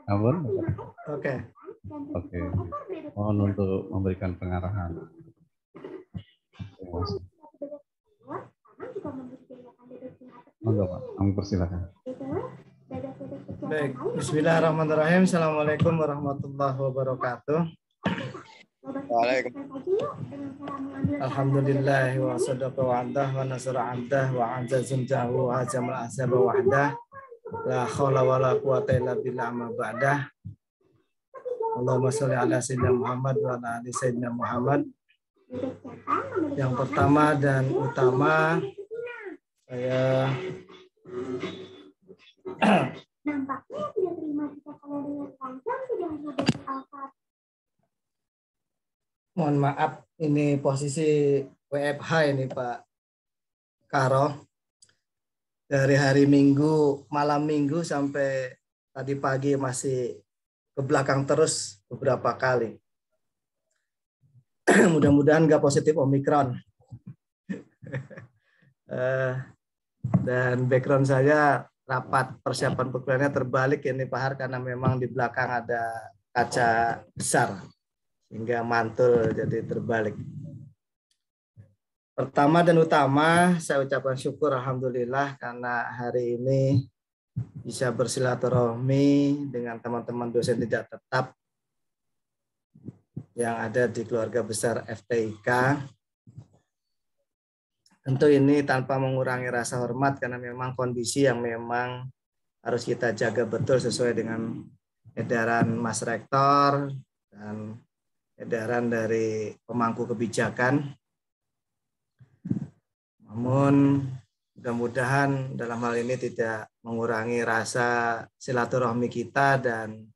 Ampun. Oke. Oke. Mohon untuk memberikan pengarahan. Monggo Pak, kami persilakan. Baik, bismillahirrahmanirrahim. Assalamualaikum warahmatullahi wabarakatuh. Alhamdulillah wa sadaqa wa'adah wa nasara 'abdah wa anzazun jahu wa hajamal ahzaba wahdah. La haula wa la quwata illa billah ma ba'dah. Allahumma sholli ala sayyidina Muhammad wa ala ali sayyidina Muhammad. Yang pertama dan utama saya mohon maaf, ini posisi WFH ini Pak Karo. Dari hari Minggu, malam Minggu sampai tadi pagi masih ke belakang terus beberapa kali. Mudah-mudahan nggak positif Omikron. Dan background saya rapat persiapan perkuliahannya terbalik ini Pak Har, karena memang di belakang ada kaca besar sehingga mantul jadi terbalik. Pertama dan utama saya ucapkan syukur alhamdulillah karena hari ini bisa bersilaturahmi dengan teman-teman dosen tidak tetap yang ada di keluarga besar FTIK. Tentu ini tanpa mengurangi rasa hormat karena memang kondisi yang memang harus kita jaga betul sesuai dengan edaran Mas Rektor dan edaran dari pemangku kebijakan. Namun mudah-mudahan dalam hal ini tidak mengurangi rasa silaturahmi kita dan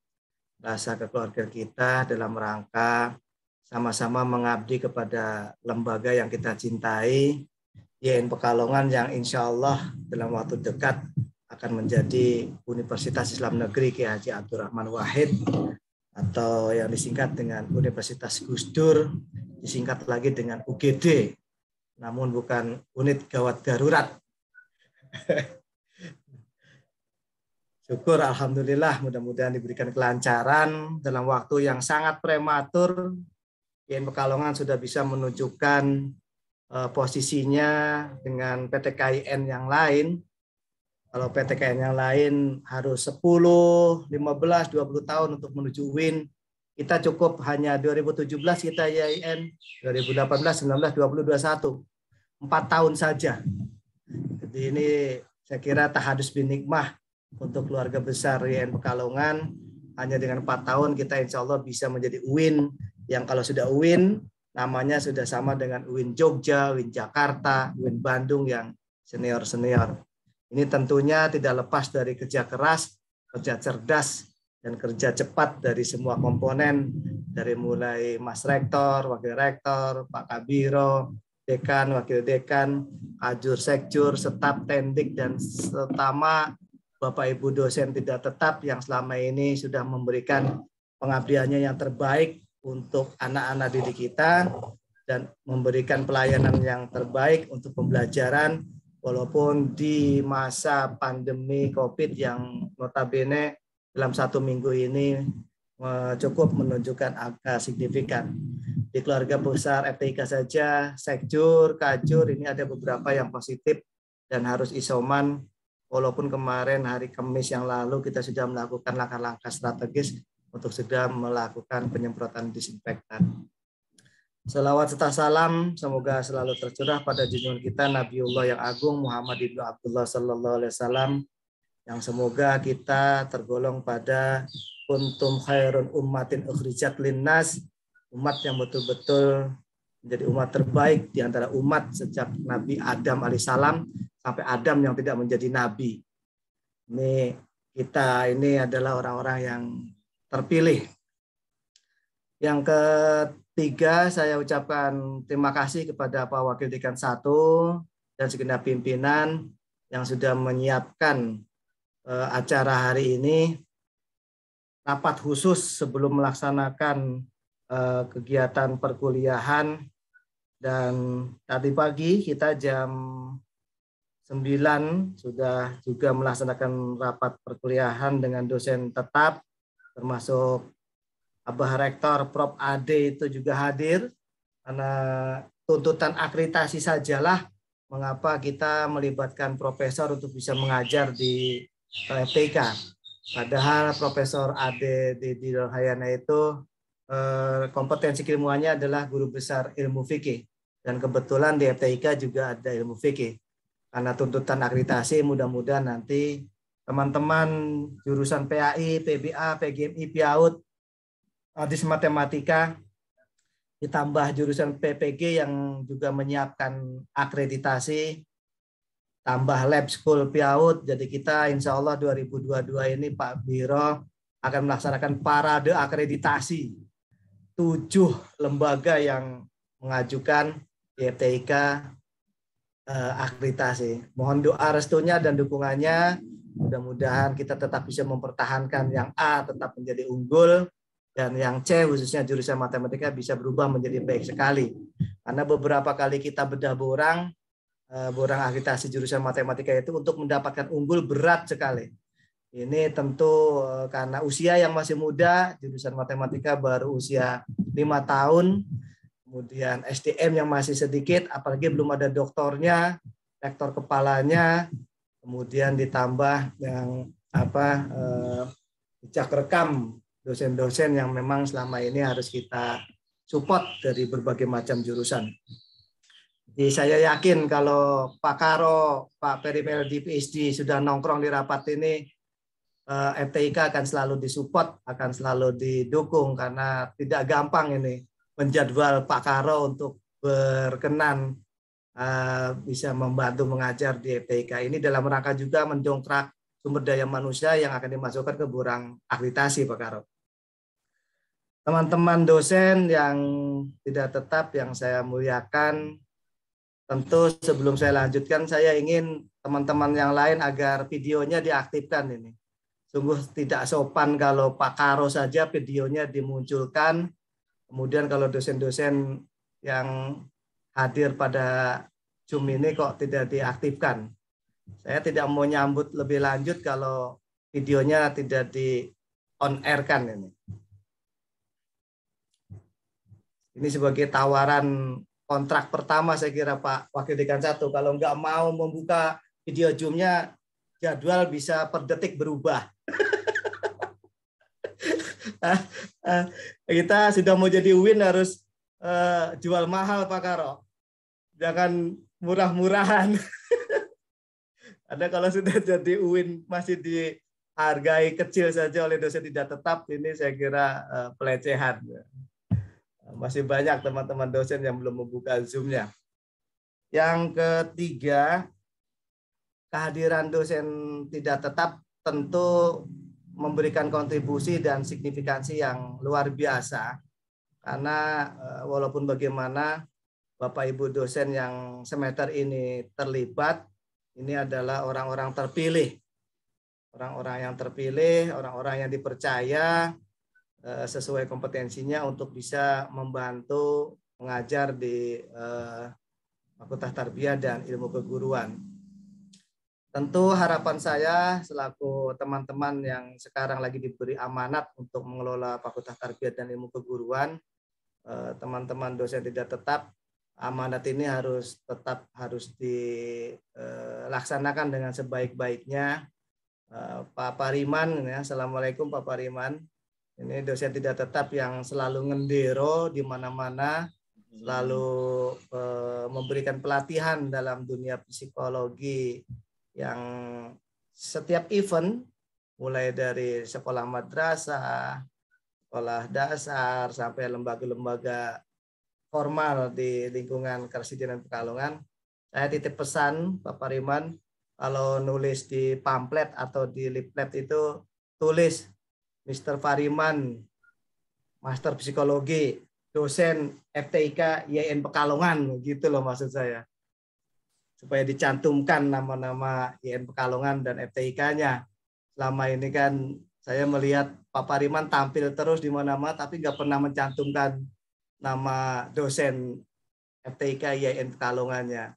rasa kekeluargaan kita dalam rangka sama-sama mengabdi kepada lembaga yang kita cintai, YN Pekalongan, yang insya Allah dalam waktu dekat akan menjadi Universitas Islam Negeri Kiai Haji Abdurrahman Wahid atau yang disingkat dengan Universitas Gus Dur, disingkat lagi dengan UGD. Namun bukan unit gawat darurat. Syukur alhamdulillah, mudah-mudahan diberikan kelancaran dalam waktu yang sangat prematur. YN Pekalongan sudah bisa menunjukkan posisinya dengan PTKIN yang lain. Kalau PTKIN yang lain harus 10, 15, 20 tahun untuk menuju UIN. Kita cukup hanya 2017 kita YIN, 2018, 19, 20, 21. 4 tahun saja. Jadi ini saya kira tahadus bin nikmah untuk keluarga besar YN Pekalongan. Hanya dengan 4 tahun kita insya Allah bisa menjadi UIN, yang kalau sudah UIN namanya sudah sama dengan UIN Jogja, UIN Jakarta, UIN Bandung yang senior-senior. Ini tentunya tidak lepas dari kerja keras, kerja cerdas, dan kerja cepat dari semua komponen, dari mulai Mas Rektor, Wakil Rektor, Pak Kabiro, Dekan, Wakil Dekan, Ajur Sekjur, staf tendik, dan terutama Bapak Ibu dosen tidak tetap yang selama ini sudah memberikan pengabdiannya yang terbaik untuk anak-anak didik kita dan memberikan pelayanan yang terbaik untuk pembelajaran walaupun di masa pandemi COVID yang notabene dalam 1 minggu ini cukup menunjukkan angka signifikan. Di keluarga besar FTIK saja, Sekjur, Kajur, ini ada beberapa yang positif dan harus isoman. Walaupun kemarin hari Kamis yang lalu kita sudah melakukan langkah-langkah strategis untuk segera melakukan penyemprotan disinfektan. Selawat serta salam semoga selalu tercurah pada junjungan kita Nabiullah yang agung Muhammad ibnu Abdullah sallallahu alaihi wasallam, yang semoga kita tergolong pada kuntum khairun ummatin ukhrijat linnas, umat yang betul-betul menjadi umat terbaik di antara umat sejak Nabi Adam alaihissalam sampai Adam yang tidak menjadi nabi. Ini kita ini adalah orang-orang yang terpilih. Yang ketiga, saya ucapkan terima kasih kepada Pak Wakil Dekan 1 dan segenap pimpinan yang sudah menyiapkan acara hari ini. Rapat khusus sebelum melaksanakan kegiatan perkuliahan, dan tadi pagi kita jam sudah juga melaksanakan rapat perkuliahan dengan dosen tetap, termasuk Abah Rektor Prof. Ade itu juga hadir, karena tuntutan akreditasi sajalah mengapa kita melibatkan profesor untuk bisa mengajar di FTIK. Padahal Profesor Ade di Rohayana itu kompetensi keilmuannya adalah guru besar ilmu fikih, dan kebetulan di FTIK juga ada ilmu fikih. Karena tuntutan akreditasi, mudah-mudahan nanti teman-teman jurusan PAI, PBA, PGMI, PIAUD, Hadis Matematika, ditambah jurusan PPG yang juga menyiapkan akreditasi, tambah lab school PIAUD. Jadi kita insya Allah 2022 ini Pak Biro akan melaksanakan parade akreditasi 7 lembaga yang mengajukan di FTIK akreditasi. Mohon doa restunya dan dukungannya. Mudah-mudahan kita tetap bisa mempertahankan yang A tetap menjadi unggul, dan yang C khususnya jurusan matematika bisa berubah menjadi baik sekali. Karena beberapa kali kita bedah borang akreditasi jurusan matematika itu untuk mendapatkan unggul berat sekali. Ini tentu karena usia yang masih muda, jurusan matematika baru usia 5 tahun, kemudian SDM yang masih sedikit, apalagi belum ada doktornya, rektor kepalanya, kemudian ditambah yang jejak rekam dosen-dosen yang memang selama ini harus kita support dari berbagai macam jurusan. Jadi saya yakin kalau Pak Karo, Pak Perimel di PhD sudah nongkrong di rapat ini, FTIK akan selalu disupport, akan selalu didukung, karena tidak gampang ini menjadwal Pak Karo untuk berkenan bisa membantu mengajar di FTIK ini dalam rangka juga mendongkrak sumber daya manusia yang akan dimasukkan ke borang akreditasi, Pak Karo. Teman-teman dosen yang tidak tetap yang saya muliakan, tentu sebelum saya lanjutkan saya ingin teman-teman yang lain agar videonya diaktifkan ini. Sungguh tidak sopan kalau Pak Karo saja videonya dimunculkan, kemudian kalau dosen-dosen yang hadir pada Zoom ini kok tidak diaktifkan. Saya tidak mau nyambut lebih lanjut kalau videonya tidak di on air kan ini. Ini sebagai tawaran kontrak pertama saya kira Pak Wakil Dekan 1. Kalau nggak mau membuka video Zoom-nya, jadwal bisa per detik berubah. Kita sudah mau jadi UIN harus jual mahal Pak Karo. Jangan murah-murahan. Ada kalau sudah jadi UIN masih dihargai kecil saja oleh dosen tidak tetap, ini saya kira pelecehan. Masih banyak teman-teman dosen yang belum membuka Zoom-nya. Yang ketiga, kehadiran dosen tidak tetap tentu memberikan kontribusi dan signifikansi yang luar biasa. Karena walaupun bagaimana Bapak Ibu dosen yang semester ini terlibat, ini adalah orang-orang terpilih. Orang-orang yang terpilih, orang-orang yang dipercaya sesuai kompetensinya untuk bisa membantu mengajar di Fakultas Tarbiyah dan Ilmu Keguruan. Tentu harapan saya selaku teman-teman yang sekarang lagi diberi amanat untuk mengelola Fakultas Tarbiyah dan Ilmu Keguruan, teman-teman dosen tidak tetap, amanat ini harus dilaksanakan dengan sebaik-baiknya. Pak Pariman, ya, Assalamualaikum Pak Pariman. Ini dosen tidak tetap yang selalu ngendero di mana-mana, selalu memberikan pelatihan dalam dunia psikologi yang setiap event, mulai dari sekolah madrasah, sekolah dasar, sampai lembaga-lembaga formal di lingkungan Karesidenan Pekalongan. Saya titip pesan Pak Pariman, kalau nulis di pamflet atau di leaflet itu tulis Mr. Pariman, Master Psikologi, dosen FTIK IAIN Pekalongan, gitu loh maksud saya. Supaya dicantumkan nama-nama IAIN Pekalongan dan FTIK-nya. Selama ini kan saya melihat Pak Pariman tampil terus di mana-mana, tapi nggak pernah mencantumkan nama dosen FTIK IAIN Pekalongannya.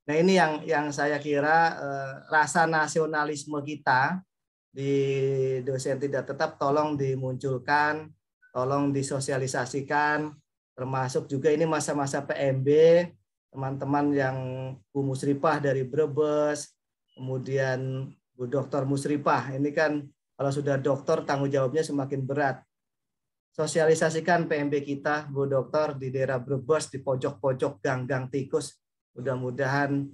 Nah, ini yang saya kira rasa nasionalisme kita di dosen tidak tetap tolong dimunculkan, tolong disosialisasikan, termasuk juga ini masa-masa PMB, teman-teman yang Bu Musripah dari Brebes, kemudian Bu Dr. Musripah, ini kan kalau sudah dokter tanggung jawabnya semakin berat. Sosialisasikan PMB kita, Bu Dokter, di daerah Brebes, di pojok-pojok gang-gang tikus. Mudah-mudahan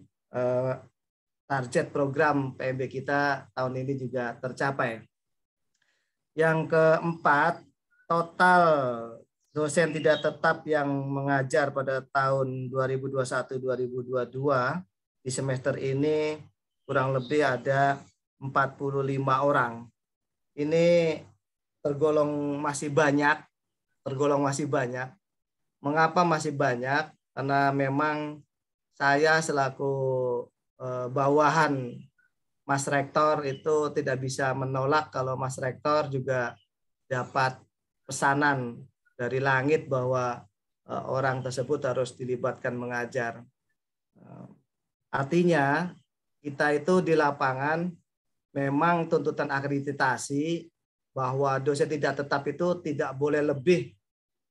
target program PMB kita tahun ini juga tercapai. Yang keempat, total dosen tidak tetap yang mengajar pada tahun 2021-2022 di semester ini kurang lebih ada 45 orang. Ini tergolong masih banyak. Mengapa masih banyak? Karena memang saya selaku bawahan Mas Rektor itu tidak bisa menolak kalau Mas Rektor juga dapat pesanan dari langit bahwa orang tersebut harus dilibatkan mengajar. Artinya kita itu di lapangan memang tuntutan akreditasi bahwa dosen tidak tetap itu tidak boleh lebih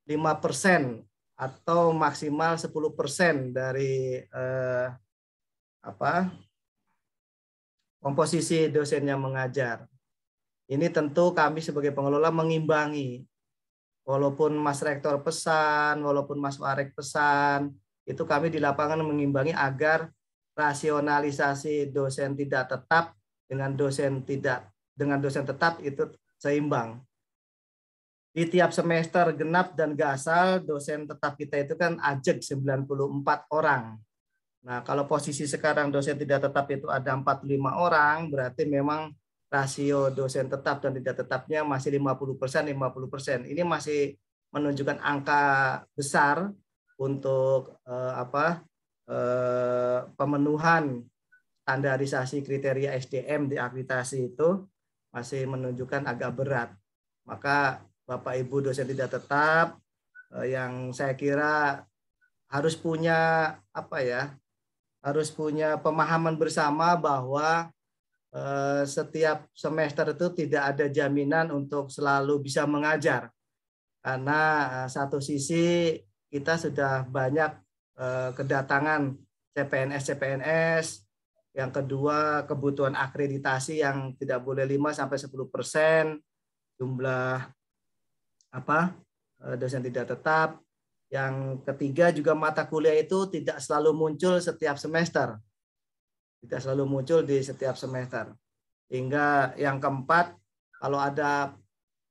5% atau maksimal 10% dari komposisi dosen yang mengajar. Ini tentu kami sebagai pengelola mengimbangi. Walaupun Mas Rektor pesan, walaupun Mas Warek pesan, itu kami di lapangan mengimbangi agar rasionalisasi dosen tidak tetap dengan dosen tetap itu seimbang. Di tiap semester genap dan gasal, dosen tetap kita itu kan ajeg 94 orang. Nah, kalau posisi sekarang dosen tidak tetap itu ada 45 orang, berarti memang rasio dosen tetap dan tidak tetapnya masih 50%, 50%. Ini masih menunjukkan angka besar untuk pemenuhan standarisasi kriteria SDM di akreditasi itu masih menunjukkan agak berat. Maka Bapak Ibu dosen tidak tetap yang saya kira harus punya harus punya pemahaman bersama bahwa setiap semester itu tidak ada jaminan untuk selalu bisa mengajar. Karena satu sisi kita sudah banyak kedatangan CPNS, yang kedua kebutuhan akreditasi yang tidak boleh 5-10% jumlah dosen tidak tetap. Yang ketiga juga mata kuliah itu tidak selalu muncul setiap semester. Tidak selalu muncul di setiap semester. Hingga yang keempat, kalau ada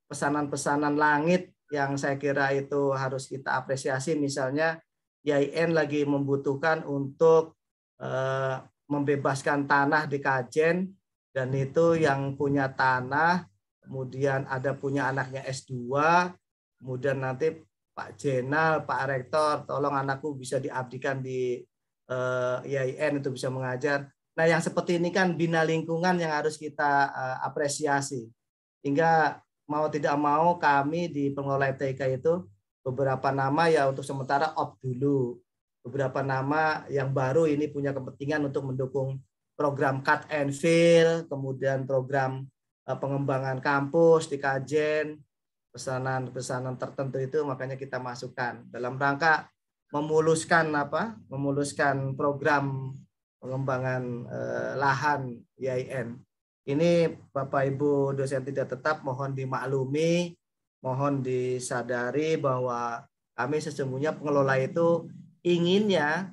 pesanan-pesanan langit yang saya kira itu harus kita apresiasi, misalnya IAIN lagi membutuhkan untuk membebaskan tanah di Kajen, dan itu yang punya tanah, kemudian ada punya anaknya S2, kemudian nanti Pak Jenal, Pak Rektor, tolong anakku bisa diabdikan di IAIN itu bisa mengajar. Nah, yang seperti ini kan bina lingkungan yang harus kita apresiasi. Hingga mau tidak mau kami di pengelola FTIK itu beberapa nama ya untuk sementara off dulu. Beberapa nama yang baru ini punya kepentingan untuk mendukung program cut and fill, kemudian program pengembangan kampus di Kajen, pesanan-pesanan tertentu itu makanya kita masukkan dalam rangka memuluskan program pengembangan lahan IAIN. Ini Bapak Ibu dosen tidak tetap mohon dimaklumi, mohon disadari bahwa kami sesungguhnya pengelola itu inginnya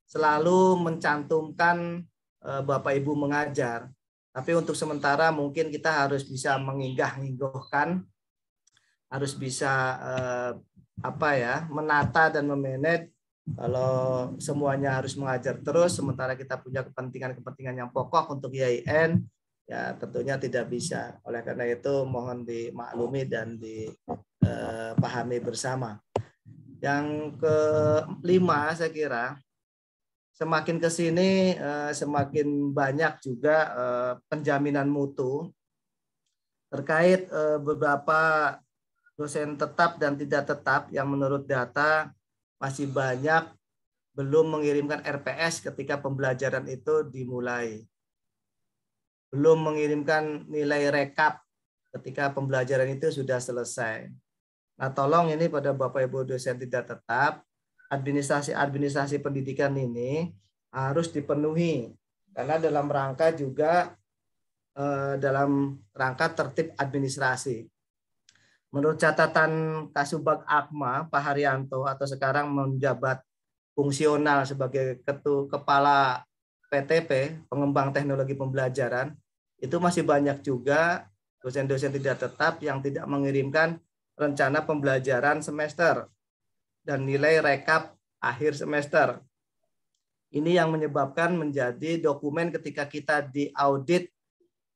selalu mencantumkan Bapak Ibu mengajar. Tapi untuk sementara mungkin kita harus bisa menginggah-inggohkan, harus bisa menata dan memanage. Kalau semuanya harus mengajar terus, sementara kita punya kepentingan-kepentingan yang pokok untuk IAIN, ya tentunya tidak bisa. Oleh karena itu mohon dimaklumi dan dipahami bersama. Yang kelima, saya kira semakin ke sini semakin banyak juga penjaminan mutu terkait beberapa dosen tetap dan tidak tetap yang menurut data masih banyak belum mengirimkan RPS ketika pembelajaran itu dimulai. Belum mengirimkan nilai rekap ketika pembelajaran itu sudah selesai. Nah, tolong ini pada Bapak Ibu dosen tidak tetap, administrasi pendidikan ini harus dipenuhi. Karena dalam rangka juga dalam rangka tertib administrasi. Menurut catatan Kasubag Akma, Pak Haryanto atau sekarang menjabat fungsional sebagai kepala PTP, Pengembang Teknologi Pembelajaran, itu masih banyak juga dosen-dosen tidak tetap yang tidak mengirimkan rencana pembelajaran semester dan nilai rekap akhir semester. Ini yang menyebabkan menjadi dokumen ketika kita diaudit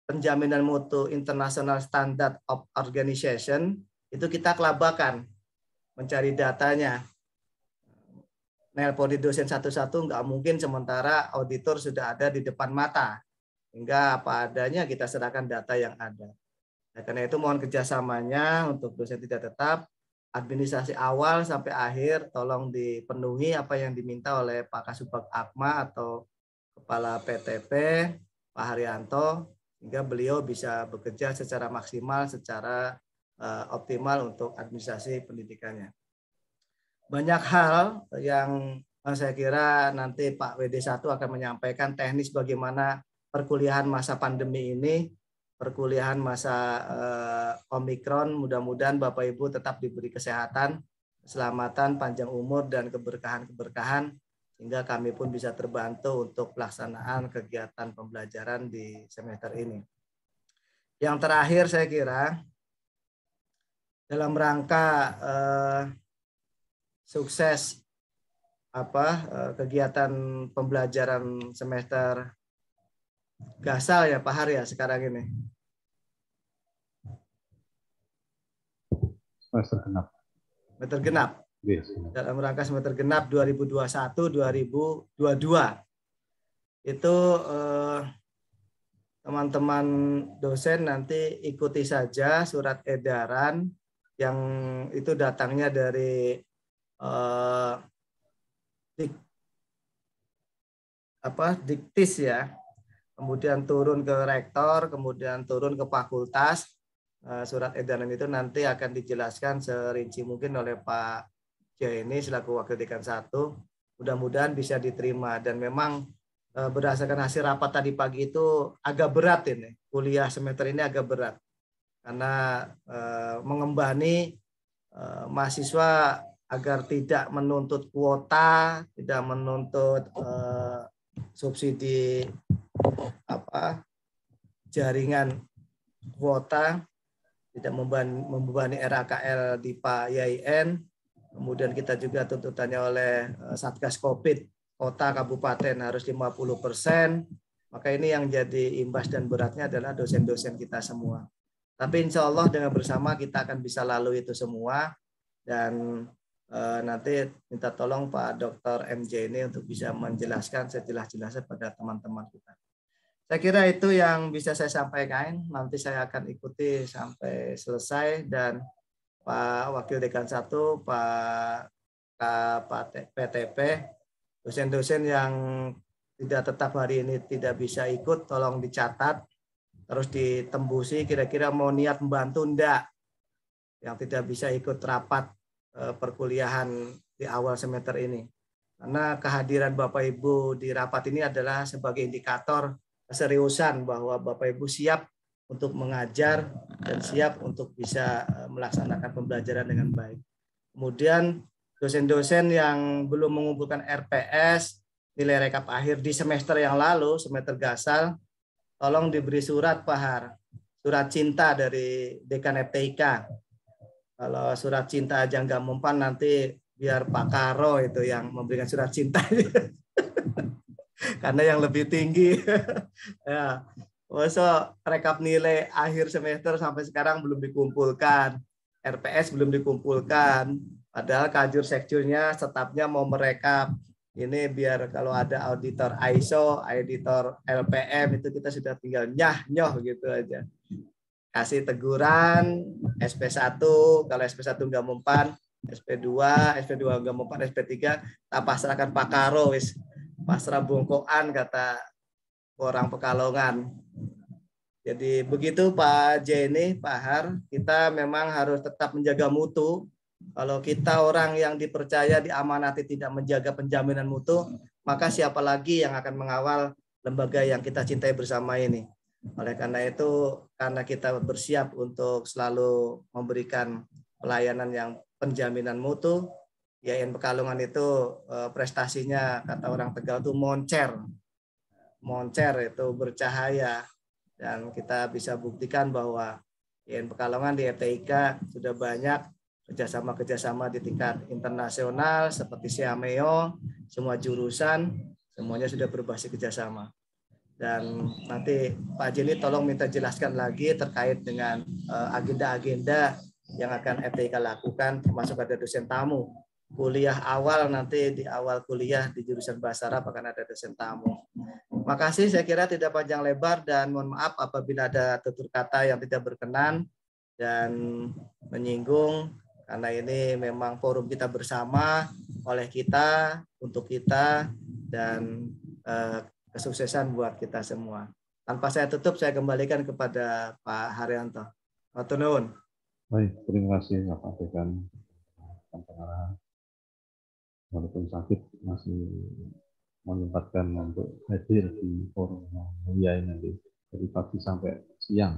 Penjaminan Mutu International Standard of Organization, itu kita kelabakan mencari datanya. Nelpon di dosen satu-satu nggak mungkin sementara auditor sudah ada di depan mata. Hingga apa adanya kita serahkan data yang ada. Nah, karena itu mohon kerjasamanya untuk dosen tidak tetap, administrasi awal sampai akhir tolong dipenuhi apa yang diminta oleh Pak Kasubag Akma atau Kepala PTP, Pak Haryanto, sehingga beliau bisa bekerja secara maksimal, secara optimal untuk administrasi pendidikannya. Banyak hal yang saya kira nanti Pak WD1 akan menyampaikan teknis bagaimana perkuliahan masa pandemi ini, perkuliahan masa Omikron, mudah-mudahan Bapak Ibu tetap diberi kesehatan, keselamatan, panjang umur, dan keberkahan-keberkahan, sehingga kami pun bisa terbantu untuk pelaksanaan kegiatan pembelajaran di semester ini. Yang terakhir saya kira, dalam rangka sukses kegiatan pembelajaran semester Gasal ya Pak Har ya sekarang ini. Semester genap. Semester genap. Yes. Dalam rangka semester genap 2021-2022 itu teman-teman dosen nanti ikuti saja surat edaran yang itu datangnya dari Diktis ya, kemudian turun ke rektor, kemudian turun ke fakultas. Surat edaran itu nanti akan dijelaskan serinci mungkin oleh Pak Jaini selaku Wakil Dekan 1. Mudah-mudahan bisa diterima, dan memang berdasarkan hasil rapat tadi pagi itu agak berat ini, kuliah semester ini agak berat karena mengembani mahasiswa agar tidak menuntut kuota, tidak menuntut subsidi jaringan kuota, tidak membebani RAKL di Pak YIN. Kemudian kita juga tuntutannya oleh Satgas Covid, kota kabupaten harus 50%. Maka ini yang jadi imbas dan beratnya adalah dosen-dosen kita semua. Tapi insya Allah dengan bersama kita akan bisa lalui itu semua. Dan nanti minta tolong Pak Dr. MJ ini untuk bisa menjelaskan sejelas-jelasnya pada teman-teman kita. Saya kira itu yang bisa saya sampaikan. Nanti saya akan ikuti sampai selesai, dan Pak Wakil Dekan 1, Pak PTP, dosen-dosen yang tidak tetap hari ini tidak bisa ikut, tolong dicatat, terus ditembusi kira-kira mau niat membantu enggak, yang tidak bisa ikut rapat perkuliahan di awal semester ini. Karena kehadiran Bapak Ibu di rapat ini adalah sebagai indikator keseriusan bahwa Bapak Ibu siap untuk mengajar dan siap untuk bisa melaksanakan pembelajaran dengan baik. Kemudian dosen-dosen yang belum mengumpulkan RPS, nilai rekap akhir di semester yang lalu, semester Gasal, tolong diberi surat Pak Har, surat cinta dari Dekan FTIK. Kalau surat cinta aja nggak mempan, nanti biar Pak Karo itu yang memberikan surat cinta. Karena yang lebih tinggi. Ya. Masa rekap nilai akhir semester sampai sekarang belum dikumpulkan. RPS belum dikumpulkan. Padahal kajur sekjurnya, stafnya mau merekap. Ini biar kalau ada auditor ISO, auditor LPM, itu kita sudah tinggal nyah-nyoh gitu aja. Kasih teguran, SP1, kalau SP1 nggak mempan, SP2, SP2 gak mau 4, SP3, tak pasrahkan Pak Karo, wis pasrah bongkoan kata orang Pekalongan. Jadi begitu Pak Jenny, Pak Har, kita memang harus tetap menjaga mutu. Kalau kita orang yang dipercaya, diamanati tidak menjaga penjaminan mutu, maka siapa lagi yang akan mengawal lembaga yang kita cintai bersama ini. Oleh karena itu, karena kita bersiap untuk selalu memberikan pelayanan yang penjaminan mutu, YIN Pekalongan itu prestasinya kata orang Tegal itu moncer. Moncer itu bercahaya. Dan kita bisa buktikan bahwa YIN Pekalongan di FTIK sudah banyak kerjasama-kerjasama di tingkat internasional seperti Siameo, semua jurusan, semuanya sudah berbasis kerjasama. Dan nanti Pak Jenny tolong minta jelaskan lagi terkait dengan agenda-agenda yang akan FTIK lakukan, termasuk ada dosen tamu. Kuliah awal nanti di awal kuliah di jurusan Bahasa Arab akan ada dosen tamu. Makasih, saya kira tidak panjang lebar dan mohon maaf apabila ada tutur kata yang tidak berkenan dan menyinggung, karena ini memang forum kita bersama, oleh kita, untuk kita, dan kesuksesan buat kita semua. Tanpa saya tutup, saya kembalikan kepada Pak Haryanto. Matur nuwun. Baik, terima kasih Bapak Dekan Pengarahan. Walaupun sakit masih menyempatkan untuk hadir di forum mulia ini nanti dari pagi sampai siang,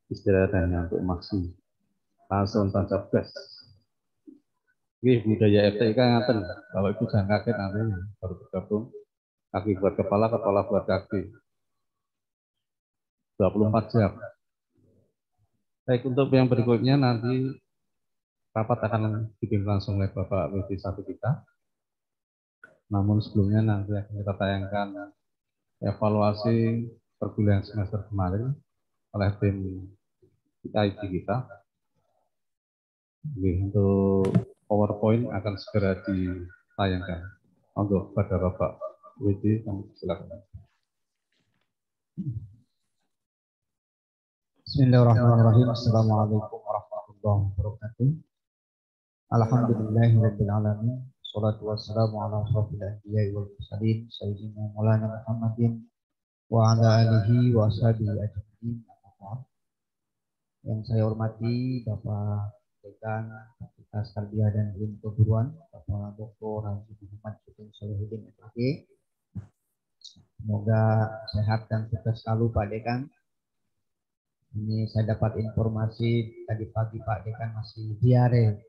istirahat hanya untuk maksi langsung tancap gas. Ini budaya FTIK ngaten, kalau itu jangan kaget nanti baru bergabung, kaki buat kepala, kepala buat kaki, 24 jam. Baik, untuk yang berikutnya nanti rapat akan dipimpin langsung oleh Bapak WD1 kita. Namun sebelumnya nanti akan kita tayangkan evaluasi perkuliahan semester kemarin oleh tim IT kita. Oke, untuk PowerPoint akan segera ditayangkan. Untuk pada Bapak WD, kami silakan. Bismillahirrahmanirrahim. Assalamualaikum warahmatullahi wabarakatuh. Alhamdulillahirabbil alamin. Wassalatu wassalamu ala asyrofil anbiya'i wal mursalin sayyidina Maulana Muhammadin wa ala alihi wa ashabihi ajma'in. Yang saya hormati Bapak Dekan Fakultas Tarbiyah dan Ilmu Keguruan, Bapak Dr. Haji Muhammad Sudin Solihuddin FAG. Semoga sehat dan sukses selalu Pak Dekan. Ini saya dapat informasi tadi pagi Pak Dekan masih diare.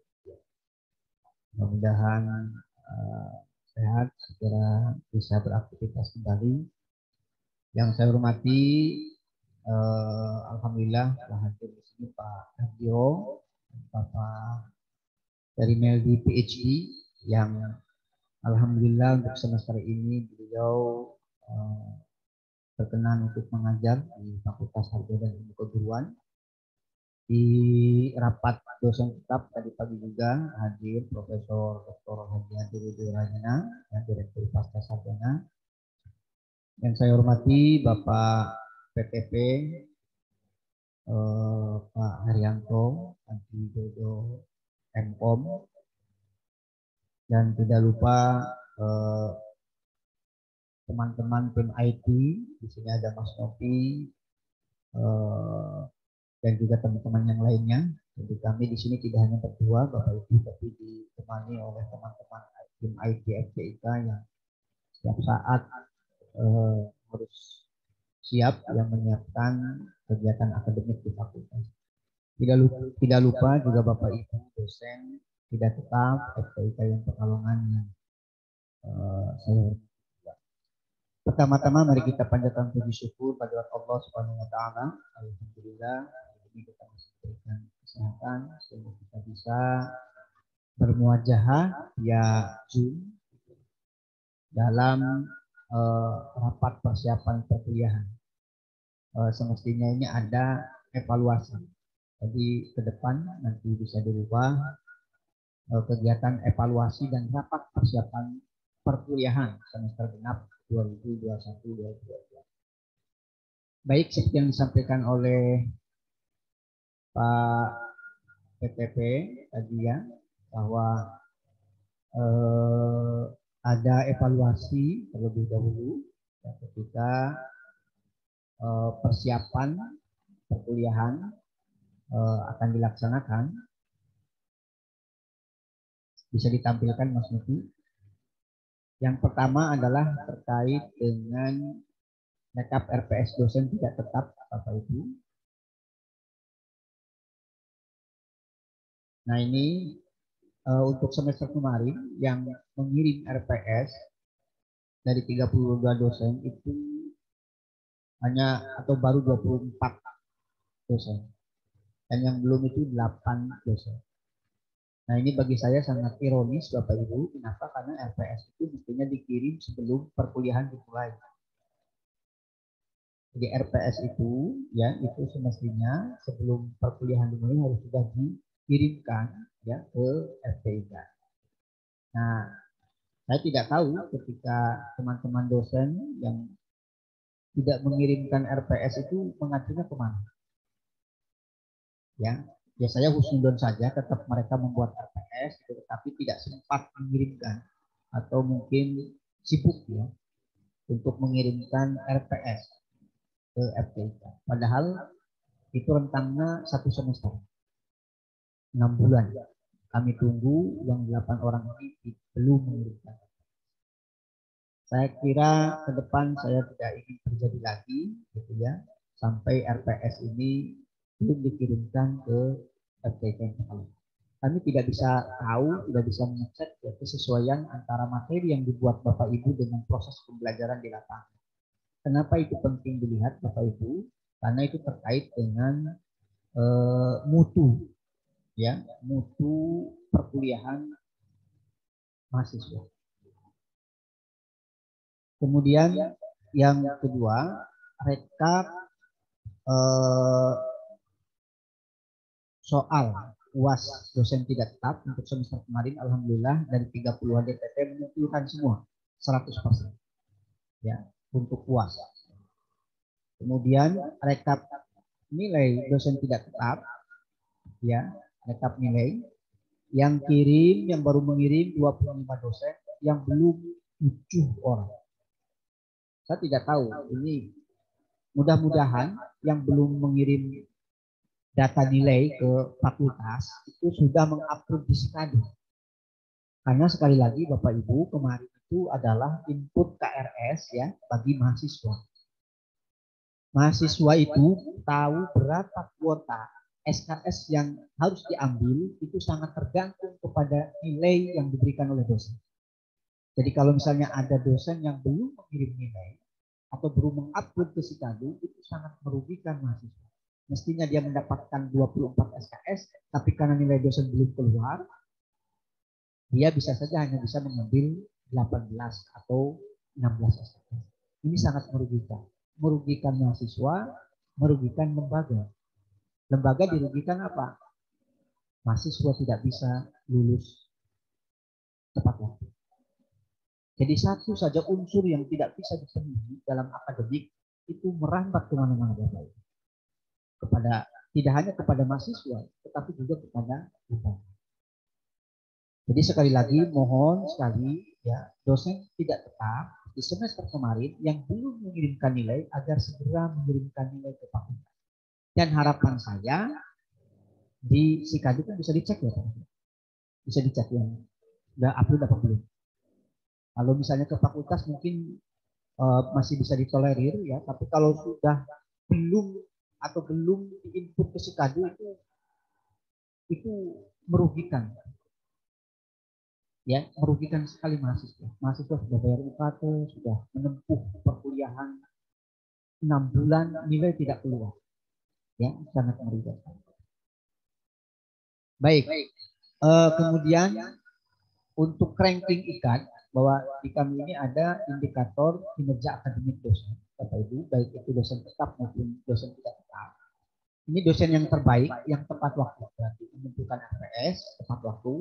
Mudah-mudahan sehat, segera bisa beraktivitas kembali. Yang saya hormati, alhamdulillah telah hadir di sini Pak Ardio, Bapak dari Meldi PhD, yang alhamdulillah untuk semester ini beliau berkenan untuk mengajar di Fakultas Tarbiyah dan Ilmu Keguruan. Di rapat dosen tetap tadi pagi juga hadir Profesor Dr. Haji Adiluddin Rajana, yang Direktur Pasca Sarjana. Yang saya hormati Bapak PTP Pak Haryanto, Adi Dodo MKOM, dan tidak lupa teman-teman tim IT. Di sini ada Mas Nopi dan juga teman-teman yang lainnya. Jadi kami di sini tidak hanya berdua Bapak Ibu, tapi ditemani oleh teman-teman tim IT FTIK yang setiap saat harus siap yang menyiapkan kegiatan akademik di fakultas. Tidak lupa juga Bapak Ibu dosen tidak tetap FTIK yang Pekalongan yang saya. Pertama-tama mari kita panjatkan puji syukur pada Allah Subhanahu wa taala. Alhamdulillah ini kita masih diberikan kesehatan sehingga kita bisa bermuajahah via Zoom dalam rapat persiapan perkuliahan. Semestinya ini ada evaluasi. Jadi ke depan nanti bisa dirubah kegiatan evaluasi dan rapat persiapan perkuliahan semester genap 2021-2022. Baik, seperti yang disampaikan oleh Pak PTP tadi ya, bahwa ada evaluasi terlebih dahulu ya, ketika persiapan perkuliahan akan dilaksanakan. Bisa ditampilkan Mas Nuti. Yang pertama adalah terkait dengan rekap RPS dosen tidak tetap Bapak Ibu. Nah ini untuk semester kemarin yang mengirim RPS dari 32 dosen itu hanya atau baru 24 dosen. Dan yang belum itu 8 dosen. Nah ini bagi saya sangat ironis Bapak Ibu. Kenapa? Karena RPS itu mestinya dikirim sebelum perkuliahan dimulai. Jadi RPS itu ya itu semestinya sebelum perkuliahan dimulai harus sudah dikirimkan ya ke FPIK. Nah saya tidak tahu ketika teman-teman dosen yang tidak mengirimkan RPS itu mengacunya kemana. Ya. Ya saya husnudon saja, tetap mereka membuat RPS, tetapi tidak sempat mengirimkan atau mungkin sibuk ya untuk mengirimkan RPS ke FPIK. Padahal itu rentangnya 1 semester, 6 bulan. Kami tunggu yang 8 orang ini belum mengirimkan. Saya kira ke depan saya tidak ingin terjadi lagi, gitu ya, sampai RPS ini belum dikirimkan ke FPIK. Kami tidak bisa tahu, tidak bisa mengecek ya, kesesuaian antara materi yang dibuat Bapak Ibu dengan proses pembelajaran di lapangan. Kenapa itu penting dilihat Bapak Ibu? Karena itu terkait dengan mutu, ya, mutu perkuliahan mahasiswa. Kemudian yang kedua, rekap soal UAS dosen tidak tetap untuk semester kemarin, alhamdulillah dari 30 DPT mengumpulkan semua 100% ya untuk UAS. Kemudian rekap nilai dosen tidak tetap ya, rekap nilai yang kirim, yang baru mengirim 25 dosen, yang belum 7 orang. Saya tidak tahu ini, mudah-mudahan yang belum mengirim data nilai ke fakultas itu sudah mengupload di Sikadu. Karena sekali lagi Bapak Ibu, kemarin itu adalah input KRS ya bagi mahasiswa. Mahasiswa itu tahu berapa kuota SKS yang harus diambil, itu sangat tergantung kepada nilai yang diberikan oleh dosen. Jadi kalau misalnya ada dosen yang belum mengirim nilai atau belum mengupload ke Sikadu, itu sangat merugikan mahasiswa. Mestinya dia mendapatkan 24 SKS, tapi karena nilai dosen belum keluar, dia bisa saja hanya bisa mengambil 18 atau 16 SKS. Ini sangat merugikan. Merugikan mahasiswa, merugikan lembaga. Lembaga dirugikan apa? Mahasiswa tidak bisa lulus tepat waktu. Jadi satu saja unsur yang tidak bisa dipenuhi dalam akademik itu merambat kemana-mana Bapak. Kepada tidak hanya kepada mahasiswa, tetapi juga kepada lembaga. Jadi sekali lagi mohon sekali ya dosen tidak tetap di semester kemarin yang belum mengirimkan nilai agar segera mengirimkan nilai ke fakultas. Dan harapan saya di Sikadu kan bisa dicek ya Pak. Bisa dicek yang udah upload apa belum. Kalau misalnya ke fakultas mungkin masih bisa ditolerir ya, tapi kalau sudah belum atau belum diinput ke Sikadu itu merugikan. Ya, merugikan sekali mahasiswa. Mahasiswa sudah bayar UKT, sudah menempuh perkuliahan 6 bulan, nilai tidak keluar. Ya, sangat merugikan. Baik. Kemudian untuk ranking IKAD, bahwa di kami ini ada indikator kinerja akademik dosen, Bapak Ibu, baik itu dosen tetap maupun dosen tidak tetap. Ini dosen yang terbaik, yang tepat waktu, berarti mengumpulkan RPS tepat waktu,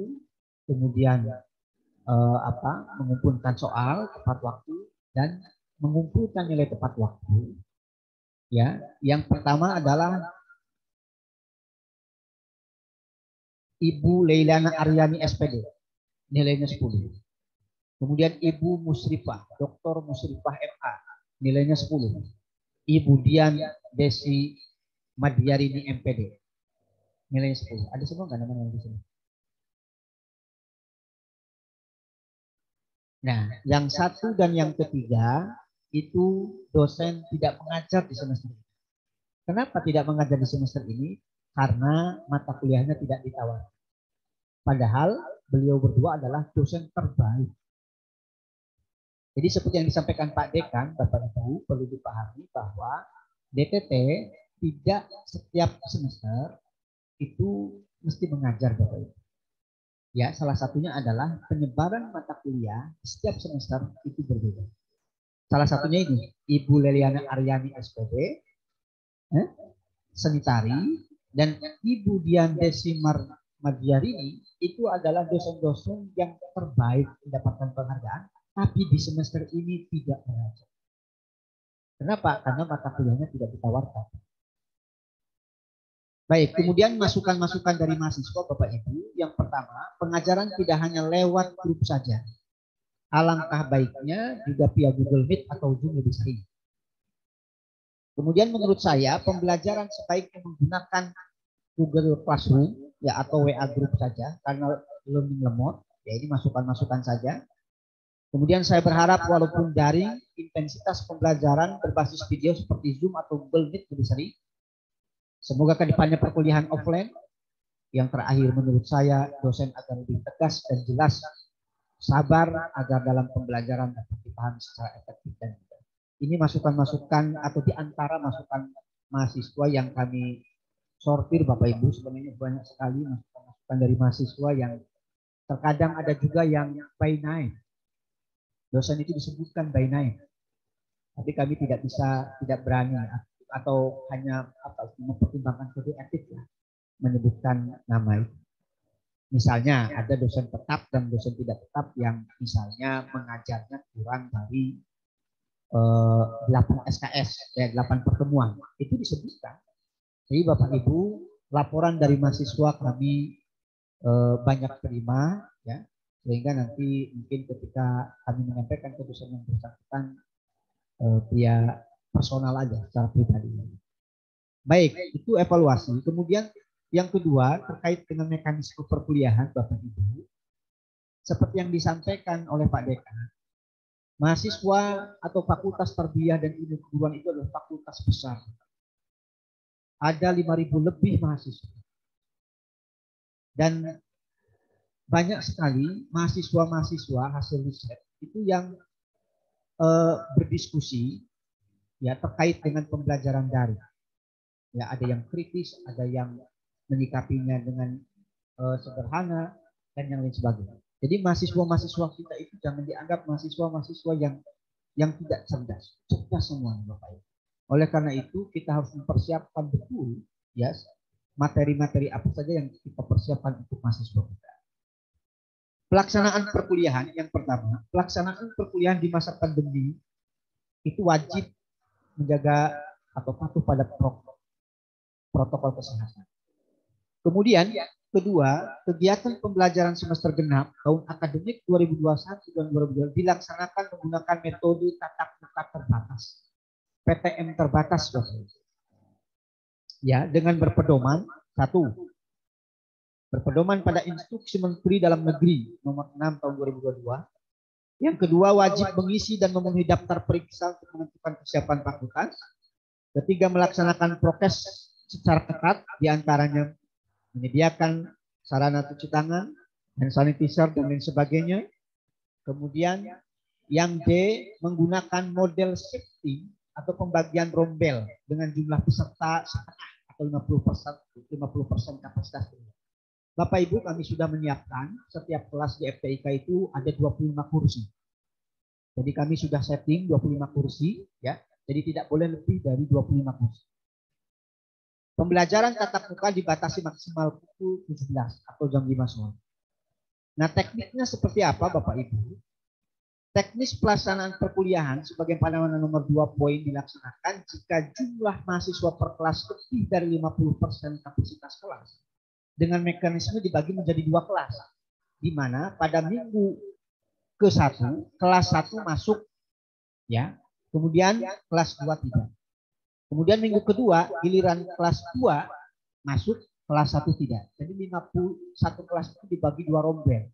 kemudian mengumpulkan soal tepat waktu dan mengumpulkan nilai tepat waktu. Ya, yang pertama adalah Ibu Leilana Aryani SPD, nilainya 10. Kemudian Ibu Musrifah, Dr. Musrifah MA, nilainya 10. Ibu Dian Desi Madyarini MPD, nilainya 10. Ada semua nggak nama-nama di sini? Nah, yang satu dan yang ketiga itu dosen tidak mengajar di semester ini. Kenapa tidak mengajar di semester ini? Karena mata kuliahnya tidak ditawar. Padahal beliau berdua adalah dosen terbaik. Jadi seperti yang disampaikan Pak Dekan, Bapak Ibu, perlu dipahami bahwa DTT tidak setiap semester itu mesti mengajar, Bapak Ibu. Ya, salah satunya adalah penyebaran mata kuliah setiap semester itu berbeda. Salah satunya ini, Ibu Leliana Aryani SPD, Senitari, dan Ibu Dian Desi Madyarini itu adalah dosen-dosen yang terbaik mendapatkan penghargaan, tapi di semester ini tidak mengajar. Kenapa? Karena mata kuliahnya tidak ditawarkan. Baik, kemudian masukan-masukan dari mahasiswa Bapak Ibu. Yang pertama, pengajaran tidak hanya lewat grup saja. Alangkah baiknya juga via Google Meet atau Zoom lebih sering. Kemudian menurut saya pembelajaran sebaiknya menggunakan Google Classroom ya atau WA Group saja karena learning remote. Ya ini masukan-masukan saja. Kemudian saya berharap walaupun daring, intensitas pembelajaran berbasis video seperti Zoom atau Google Meet lebih sering. Semoga kedepannya perkuliahan offline. Yang terakhir menurut saya dosen agar lebih tegas dan jelas, sabar agar dalam pembelajaran dapat dipahami secara efektif dan mudah. Ini masukan-masukan atau di antara masukan mahasiswa yang kami sortir Bapak Ibu. Sebenarnya banyak sekali masukan-masukan dari mahasiswa yang terkadang ada juga yang by night. Dosen itu disebutkan by night. Tapi kami tidak berani atau hanya mempertimbangkan kode etik ya, menyebutkan nama itu. Misalnya ada dosen tetap dan dosen tidak tetap yang misalnya mengajarnya kurang dari 8 SKS, 8 pertemuan, itu disebutkan. Jadi Bapak Ibu, laporan dari mahasiswa kami banyak terima, ya, sehingga nanti mungkin ketika kami menyampaikan ke dosen yang bersangkutan via personal aja secara pribadi. Baik, itu evaluasi. Kemudian yang kedua terkait dengan mekanisme perkuliahan Bapak Ibu. Seperti yang disampaikan oleh Pak Dekan, mahasiswa atau fakultas tarbiyah dan ilmu keguruan itu adalah fakultas besar. Ada 5.000 lebih mahasiswa. Dan banyak sekali mahasiswa-mahasiswa hasil riset itu yang berdiskusi ya terkait dengan pembelajaran daring. Ya ada yang kritis, ada yang menyikapinya dengan sederhana dan yang lain sebagainya. Jadi mahasiswa-mahasiswa kita itu jangan dianggap mahasiswa-mahasiswa yang tidak cerdas. Cerdas semuanya Bapak Ibu. Oleh karena itu kita harus mempersiapkan betul ya materi-materi apa saja yang kita persiapkan untuk mahasiswa kita. Pelaksanaan perkuliahan yang pertama, pelaksanaan perkuliahan di masa pandemi itu wajib menjaga atau patuh pada protokol kesehatan. Kemudian kedua, kegiatan pembelajaran semester genap tahun akademik 2021 dan 2022 dilaksanakan menggunakan metode tatap muka terbatas, PTM terbatas, ya, dengan berpedoman satu, berpedoman pada Instruksi Menteri Dalam Negeri nomor 6 tahun 2022. Yang kedua, wajib mengisi dan memenuhi daftar periksa untuk menentukan kesiapan fakultas. Ketiga, melaksanakan prokes secara ketat, diantaranya menyediakan sarana cuci tangan, hand sanitizer dan lain sebagainya. Kemudian yang D, menggunakan model shifting atau pembagian rombel dengan jumlah peserta setengah atau 50% kapasitas. Bapak Ibu, kami sudah menyiapkan setiap kelas di FTIK itu ada 25 kursi. Jadi kami sudah setting 25 kursi ya. Jadi tidak boleh lebih dari 25 kursi. Pembelajaran tatap muka dibatasi maksimal pukul 17 atau jam 5 sore. Nah, tekniknya seperti apa Bapak Ibu? Teknis pelaksanaan perkuliahan sebagai pandangan nomor 2 poin dilaksanakan jika jumlah mahasiswa per kelas lebih dari 50% kapasitas kelas. dengan mekanisme dibagi menjadi 2 kelas, di mana pada minggu ke-1 kelas 1 masuk, ya, kemudian kelas 2 tidak. Kemudian minggu kedua giliran kelas 2 masuk, kelas 1 tidak. Jadi 51 kelas itu dibagi 2 rombel.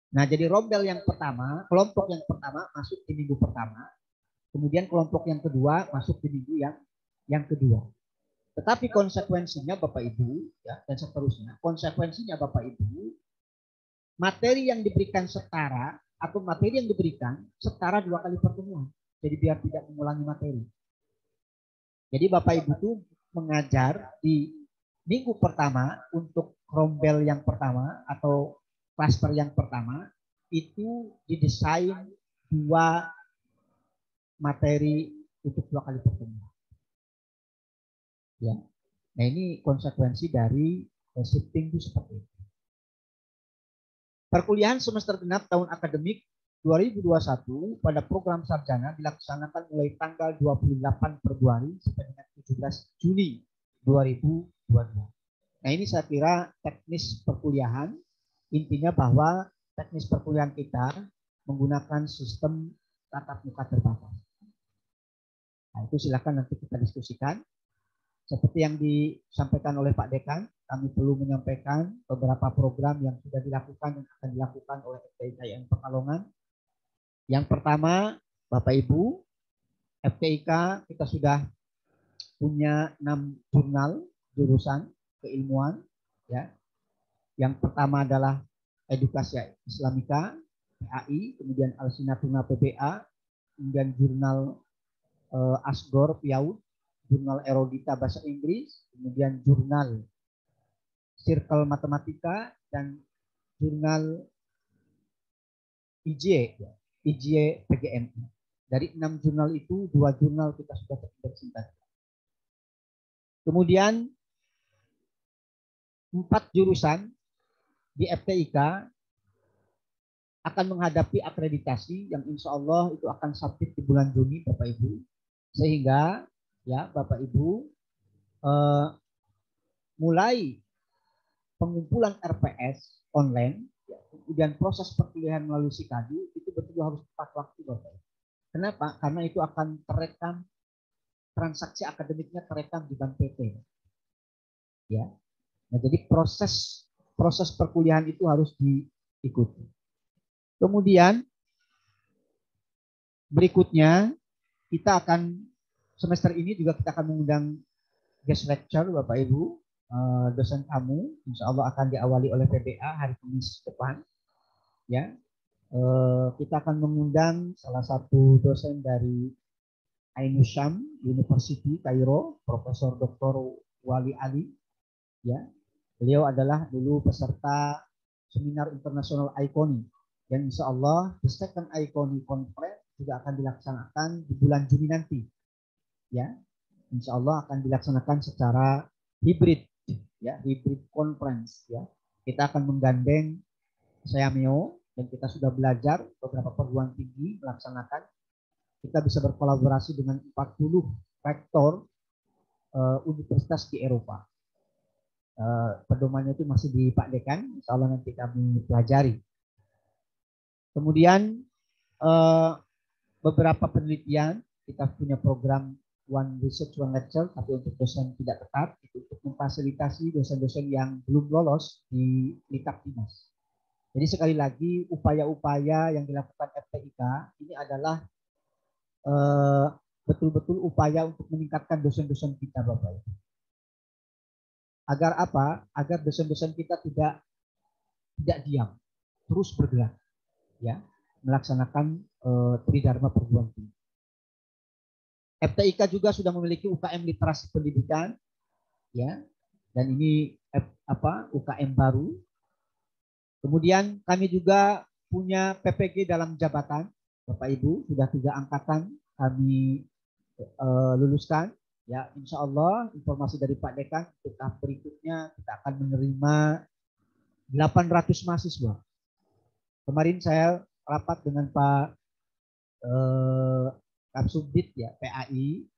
Nah, jadi rombel yang pertama, kelompok yang pertama masuk di minggu pertama, kemudian kelompok yang kedua masuk di minggu yang kedua. Tetapi konsekuensinya Bapak Ibu, ya, dan seterusnya, konsekuensinya Bapak Ibu, materi yang diberikan setara atau materi yang diberikan setara 2 kali pertemuan. Jadi biar tidak mengulangi materi. Jadi Bapak Ibu itu mengajar di minggu pertama untuk rombel yang pertama atau klaster yang pertama itu didesain 2 materi untuk 2 kali pertemuan. Ya. Nah, ini konsekuensi dari shifting itu seperti itu. Perkuliahan semester genap tahun akademik 2021 pada program sarjana dilaksanakan mulai tanggal 28 Februari sampai dengan 17 Juni 2022. Nah, ini saya kira teknis perkuliahan. Intinya bahwa teknis perkuliahan kita menggunakan sistem tatap muka terbatas. Nah, itu silakan nanti kita diskusikan. Seperti yang disampaikan oleh Pak Dekan, kami perlu menyampaikan beberapa program yang sudah dilakukan dan akan dilakukan oleh FTIK Pekalongan. Yang pertama, Bapak Ibu, FTIK kita sudah punya 6 jurnal jurusan keilmuan, ya. Yang pertama adalah Edukasi Islamika, PAI, kemudian Alsinatuna PBA, kemudian jurnal Asgor Piaud, jurnal Erodita Bahasa Inggris, kemudian jurnal Circle Matematika, dan jurnal IJ PGMI. Dari 6 jurnal itu, 2 jurnal kita sudah terintegrasi. Kemudian 4 jurusan di FTIK akan menghadapi akreditasi yang insya Allah itu akan submit di bulan Juni, Bapak Ibu. Sehingga ya Bapak Ibu mulai pengumpulan RPS online, ya, kemudian proses perkuliahan melalui Sikadu itu betul harus tepat waktu, Bapak Ibu. Kenapa? Karena itu akan terekam, transaksi akademiknya terekam di Bank PT. Ya. Nah, jadi proses perkuliahan itu harus diikuti. Kemudian berikutnya kita akan semester ini juga kita akan mengundang guest lecture Bapak Ibu, dosen tamu, insya Allah akan diawali oleh PBA hari Kamis depan. Ya, kita akan mengundang salah satu dosen dari Ain Syam University Kairo, Profesor Dr. Wali Ali. Ya, beliau adalah dulu peserta seminar internasional ICONI, dan insya Allah the second ICONI conference juga akan dilaksanakan di bulan Juni nanti. Ya, insya Allah akan dilaksanakan secara hibrid, ya, hibrid conference. Ya, kita akan menggandeng Seameo dan kita sudah belajar beberapa perguruan tinggi melaksanakan. Kita bisa berkolaborasi dengan 40 rektor universitas di Eropa. Pedomannya itu masih di Pak Dekan, insya Allah nanti kami pelajari. Kemudian beberapa penelitian, kita punya program One Research One Lecture, tapi untuk dosen tidak tetap, itu untuk memfasilitasi dosen-dosen yang belum lolos di Likap Dinas. Jadi sekali lagi upaya-upaya yang dilakukan FTIK ini adalah betul-betul upaya untuk meningkatkan dosen-dosen kita, Bapak Ibu. Agar apa? Agar dosen-dosen kita tidak diam, terus bergerak, ya, melaksanakan tridharma perguruan tinggi. FTIK juga sudah memiliki UKM literasi pendidikan, ya, dan ini UKM baru. Kemudian kami juga punya PPG dalam jabatan, Bapak Ibu, sudah 3 angkatan kami luluskan. Ya, insya Allah informasi dari Pak Dekan, tahap berikutnya kita akan menerima 800 mahasiswa. Kemarin saya rapat dengan Pak Kapsubdit, ya, PAI,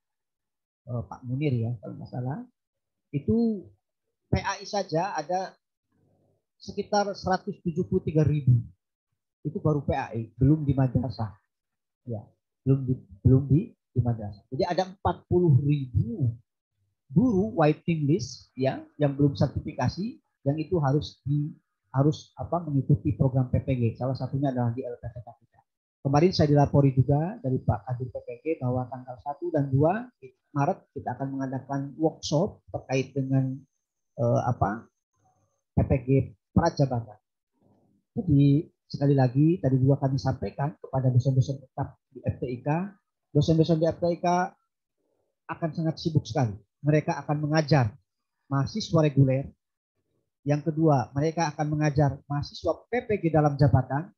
Pak Munir, ya kalau nggak salah. Itu PAI saja ada sekitar 173.000. Itu baru PAI, belum di madrasah. Ya, belum di madrasah. Jadi ada 40.000 guru waiting list ya yang belum sertifikasi, yang itu harus mengikuti program PPG. Salah satunya adalah di LPTK kita. Kemarin saya dilapori juga dari Pak Kadif PPG bahwa tanggal 1 dan 2 Maret kita akan mengadakan workshop terkait dengan PPG Prajabatan. Jadi sekali lagi tadi juga kami sampaikan kepada dosen-dosen tetap di FTIK, dosen-dosen di FTIK akan sangat sibuk sekali. Mereka akan mengajar mahasiswa reguler. Yang kedua, mereka akan mengajar mahasiswa PPG dalam jabatan.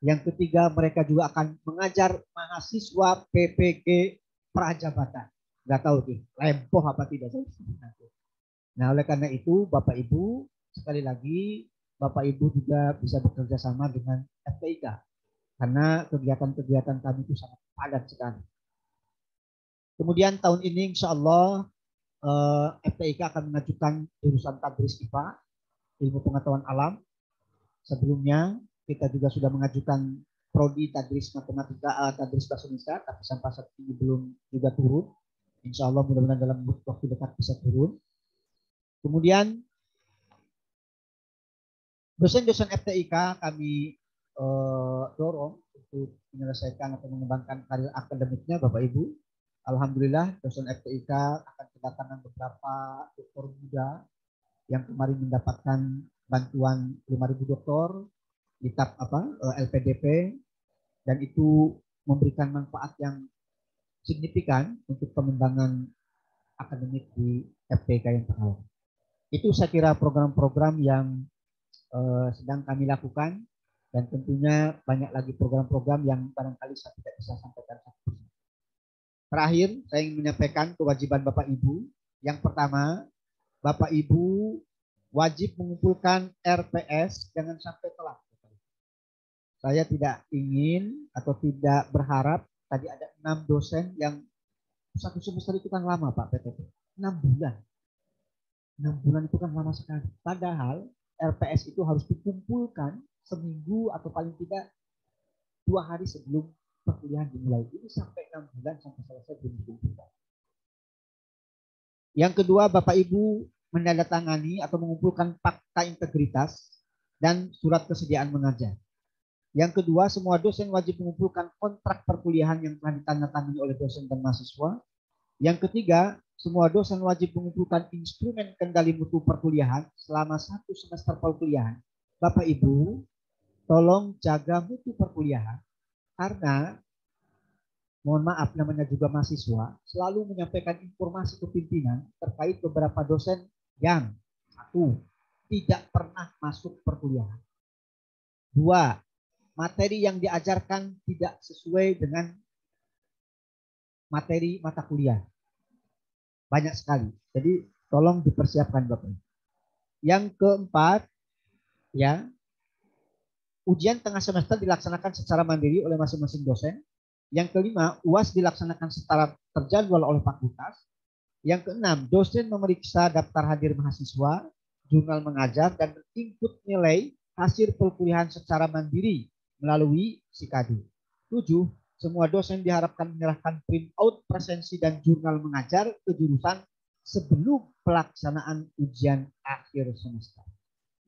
Yang ketiga, mereka juga akan mengajar mahasiswa PPG prajabatan. Nggak tahu nih, lempoh apa tidak. Nah, oleh karena itu, Bapak Ibu, sekali lagi, Bapak Ibu juga bisa bekerja sama dengan FTIK. Karena kegiatan-kegiatan kami itu sangat padat sekali. Kemudian tahun ini insya Allah FTIK akan mengajukan jurusan tadris IPA, ilmu pengetahuan alam. Sebelumnya kita juga sudah mengajukan prodi tadris matematika, tadris bahasa Indonesia, tapi sampai saat ini belum juga turun. Insya Allah mudah-mudahan dalam waktu dekat bisa turun. Kemudian dosen-dosen FTIK kami dorong untuk menyelesaikan atau mengembangkan karir akademiknya, Bapak Ibu. Alhamdulillah dosen FTIK akan kedatangan beberapa doktor muda yang kemarin mendapatkan bantuan 5.000 doktor di TAP LPDP, dan itu memberikan manfaat yang signifikan untuk pengembangan akademik di FTIK yang terlalu. Itu saya kira program-program yang sedang kami lakukan, dan tentunya banyak lagi program-program yang barangkali saya tidak bisa sampaikan satu. Terakhir, saya ingin menyampaikan kewajiban Bapak Ibu. Yang pertama, Bapak Ibu wajib mengumpulkan RPS, jangan sampai telat. Saya tidak ingin atau tidak berharap, tadi ada 6 dosen yang satu semester itu kan lama Pak PTP. 6 bulan. 6 bulan itu kan lama sekali. Padahal RPS itu harus dikumpulkan seminggu atau paling tidak 2 hari sebelum perkuliahan dimulai. Ini sampai 6 bulan sampai selesai belum dikumpulkan. Yang kedua, Bapak Ibu menandatangani atau mengumpulkan fakta integritas dan surat kesediaan mengajar. Yang kedua, semua dosen wajib mengumpulkan kontrak perkuliahan yang telah ditandatangani oleh dosen dan mahasiswa. Yang ketiga, semua dosen wajib mengumpulkan instrumen kendali mutu perkuliahan selama 1 semester perkuliahan. Bapak Ibu, tolong jaga mutu perkuliahan, karena mohon maaf namanya juga mahasiswa, selalu menyampaikan informasi ke pimpinan terkait beberapa dosen yang 1, tidak pernah masuk perkuliahan. 2, materi yang diajarkan tidak sesuai dengan materi mata kuliah. Banyak sekali. Jadi tolong dipersiapkan Bapak. Yang keempat, ya, ujian tengah semester dilaksanakan secara mandiri oleh masing-masing dosen. Yang kelima, UAS dilaksanakan secara terjadwal oleh fakultas. Yang keenam, dosen memeriksa daftar hadir mahasiswa, jurnal mengajar, dan input nilai hasil perkuliahan secara mandiri melalui SIKADI. 7, semua dosen diharapkan menyerahkan print out presensi dan jurnal mengajar ke jurusan sebelum pelaksanaan ujian akhir semester.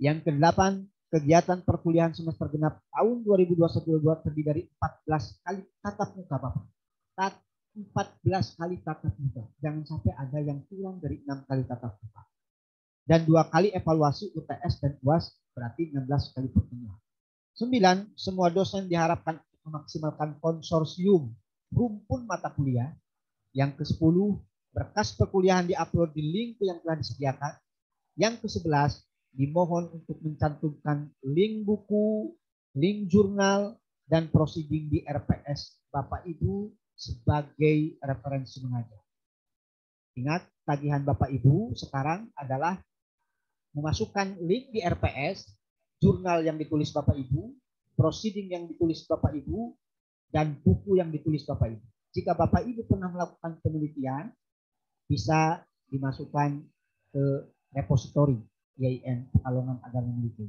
Yang ke-8, kegiatan perkuliahan semester genap tahun 2021-2022 terdiri dari 14 kali tatap muka Bapak. 14 kali tatap muka. Jangan sampai ada yang kurang dari 6 kali tatap muka. Dan 2 kali evaluasi UTS dan UAS, berarti 16 kali pertemuan. 9, semua dosen diharapkan memaksimalkan konsorsium rumpun mata kuliah. Yang ke-10, berkas perkuliahan diupload di link yang telah disediakan. Yang ke-11, dimohon untuk mencantumkan link buku, link jurnal, dan proceeding di RPS Bapak Ibu sebagai referensi mengajar. Ingat, tagihan Bapak Ibu sekarang adalah memasukkan link di RPS, jurnal yang ditulis Bapak Ibu, proceeding yang ditulis Bapak Ibu, dan buku yang ditulis Bapak Ibu. Jika Bapak Ibu pernah melakukan penelitian, bisa dimasukkan ke repositori IAIN Pekalongan agar memiliki.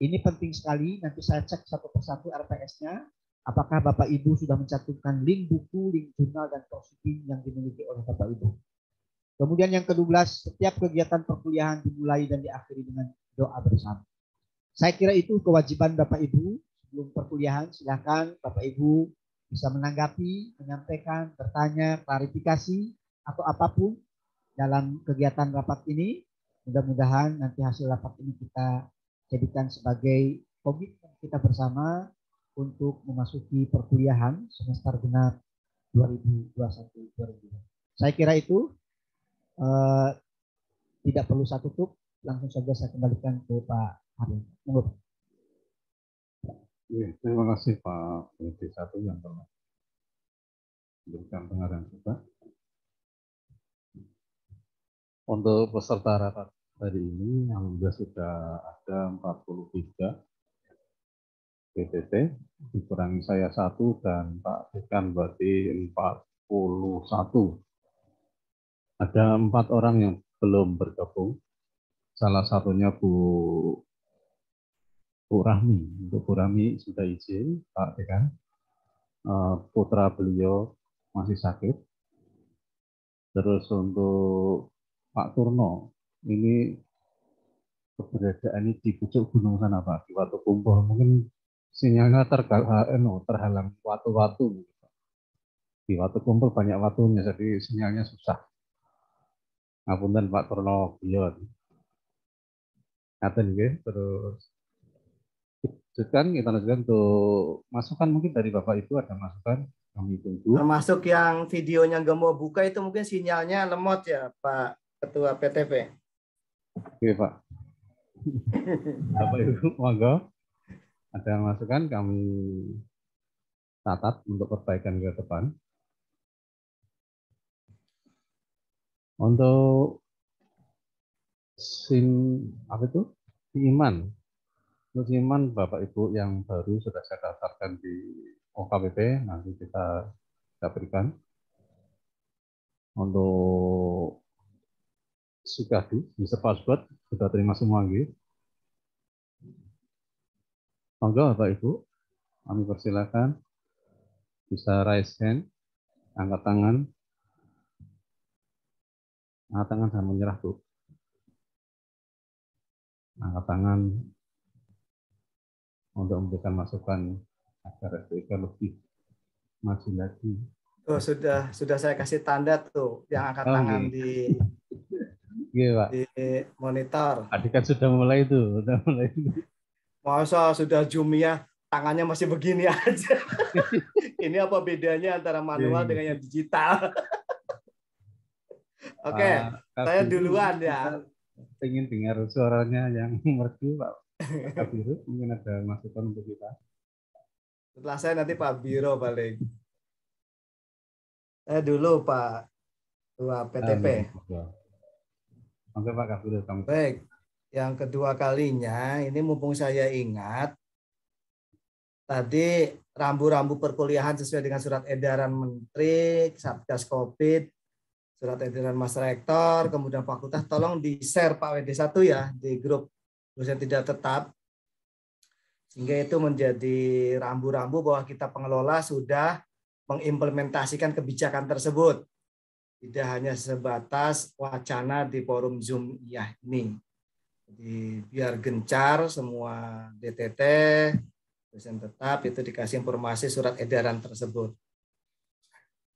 Ini penting sekali, nanti saya cek satu persatu RPS-nya, apakah Bapak Ibu sudah mencantumkan link buku, link jurnal, dan proceeding yang dimiliki oleh Bapak Ibu. Kemudian yang ke-12, setiap kegiatan perkuliahan dimulai dan diakhiri dengan doa bersama. Saya kira itu kewajiban Bapak Ibu sebelum perkuliahan. Silakan Bapak Ibu bisa menanggapi, menyampaikan, bertanya, klarifikasi, atau apapun dalam kegiatan rapat ini. Mudah-mudahan nanti hasil rapat ini kita jadikan sebagai komitmen kita bersama untuk memasuki perkuliahan semester genap 2021-2022. Saya kira itu tidak perlu saya tutup, langsung saja saya kembalikan ke Pak Arif. Monggo. Terima kasih Pak Peneliti 1 yang telah memberikan pengarahan juga. Untuk peserta rapat hari ini alhamdulillah sudah ada 43 PPT, dikurangi saya 1 dan Pak Dekan berarti 41. Ada 4 orang yang belum bergabung. Salah satunya Bu Rahmi. Untuk Bu Rahmi sudah izin, Pak Dekan. Putra beliau masih sakit. Terus untuk Pak Turno, ini keberadaan ini di pucuk gunung sana Pak, di Watu Kumpul. Mungkin sinyalnya terhalang watu-watu. Di Watu Kumpul banyak watunya, jadi sinyalnya susah. Ngapunten Pak Turno beliau. Ngaten nggih, terus kita lanjutkan untuk masukan mungkin dari Bapak Ibu, ada masukan kami tunggu. Termasuk yang videonya nggak mau buka itu mungkin sinyalnya lemot ya Pak Ketua PTP. Oke Pak. Bapak Ibu, monggo. Ada masukan kami catat untuk perbaikan ke depan. Untuk iman. Untuk iman Bapak Ibu yang baru sudah saya daftarkan di OKPP, nanti kita berikan. Untuk Sukadu, Mr. Password, sudah terima semua gitu. Monggo Bapak Ibu, kami persilakan bisa raise hand, angkat tangan dan menyerah Bu. Angkat tangan untuk memberikan masukan agar SPK lebih maju lagi. Oh, sudah saya kasih tanda tuh yang angkat tangan di monitor. Adik kan sudah mulai tuh, Masa sudah Jumia tangannya masih begini aja. Ini apa bedanya antara manual dengan yang digital? Oke, saya duluan ya. Pengen dengar suaranya yang merdu Pak Kabiru, mungkin ada masukan untuk kita. Setelah saya nanti Pak Biro paling. Saya dulu Pak Ketua PTP. Oke Pak Kabiru. Baik, yang kedua kalinya ini mumpung saya ingat tadi rambu-rambu perkuliahan sesuai dengan surat edaran Menteri, Satgas Covid, surat edaran Mas Rektor, kemudian fakultas, tolong di-share Pak WD1 ya di grup dosen tidak tetap. Sehingga itu menjadi rambu-rambu bahwa kita pengelola sudah mengimplementasikan kebijakan tersebut. Tidak hanya sebatas wacana di forum Zoom ya ini. Jadi biar gencar semua DTT, dosen tetap itu dikasih informasi surat edaran tersebut.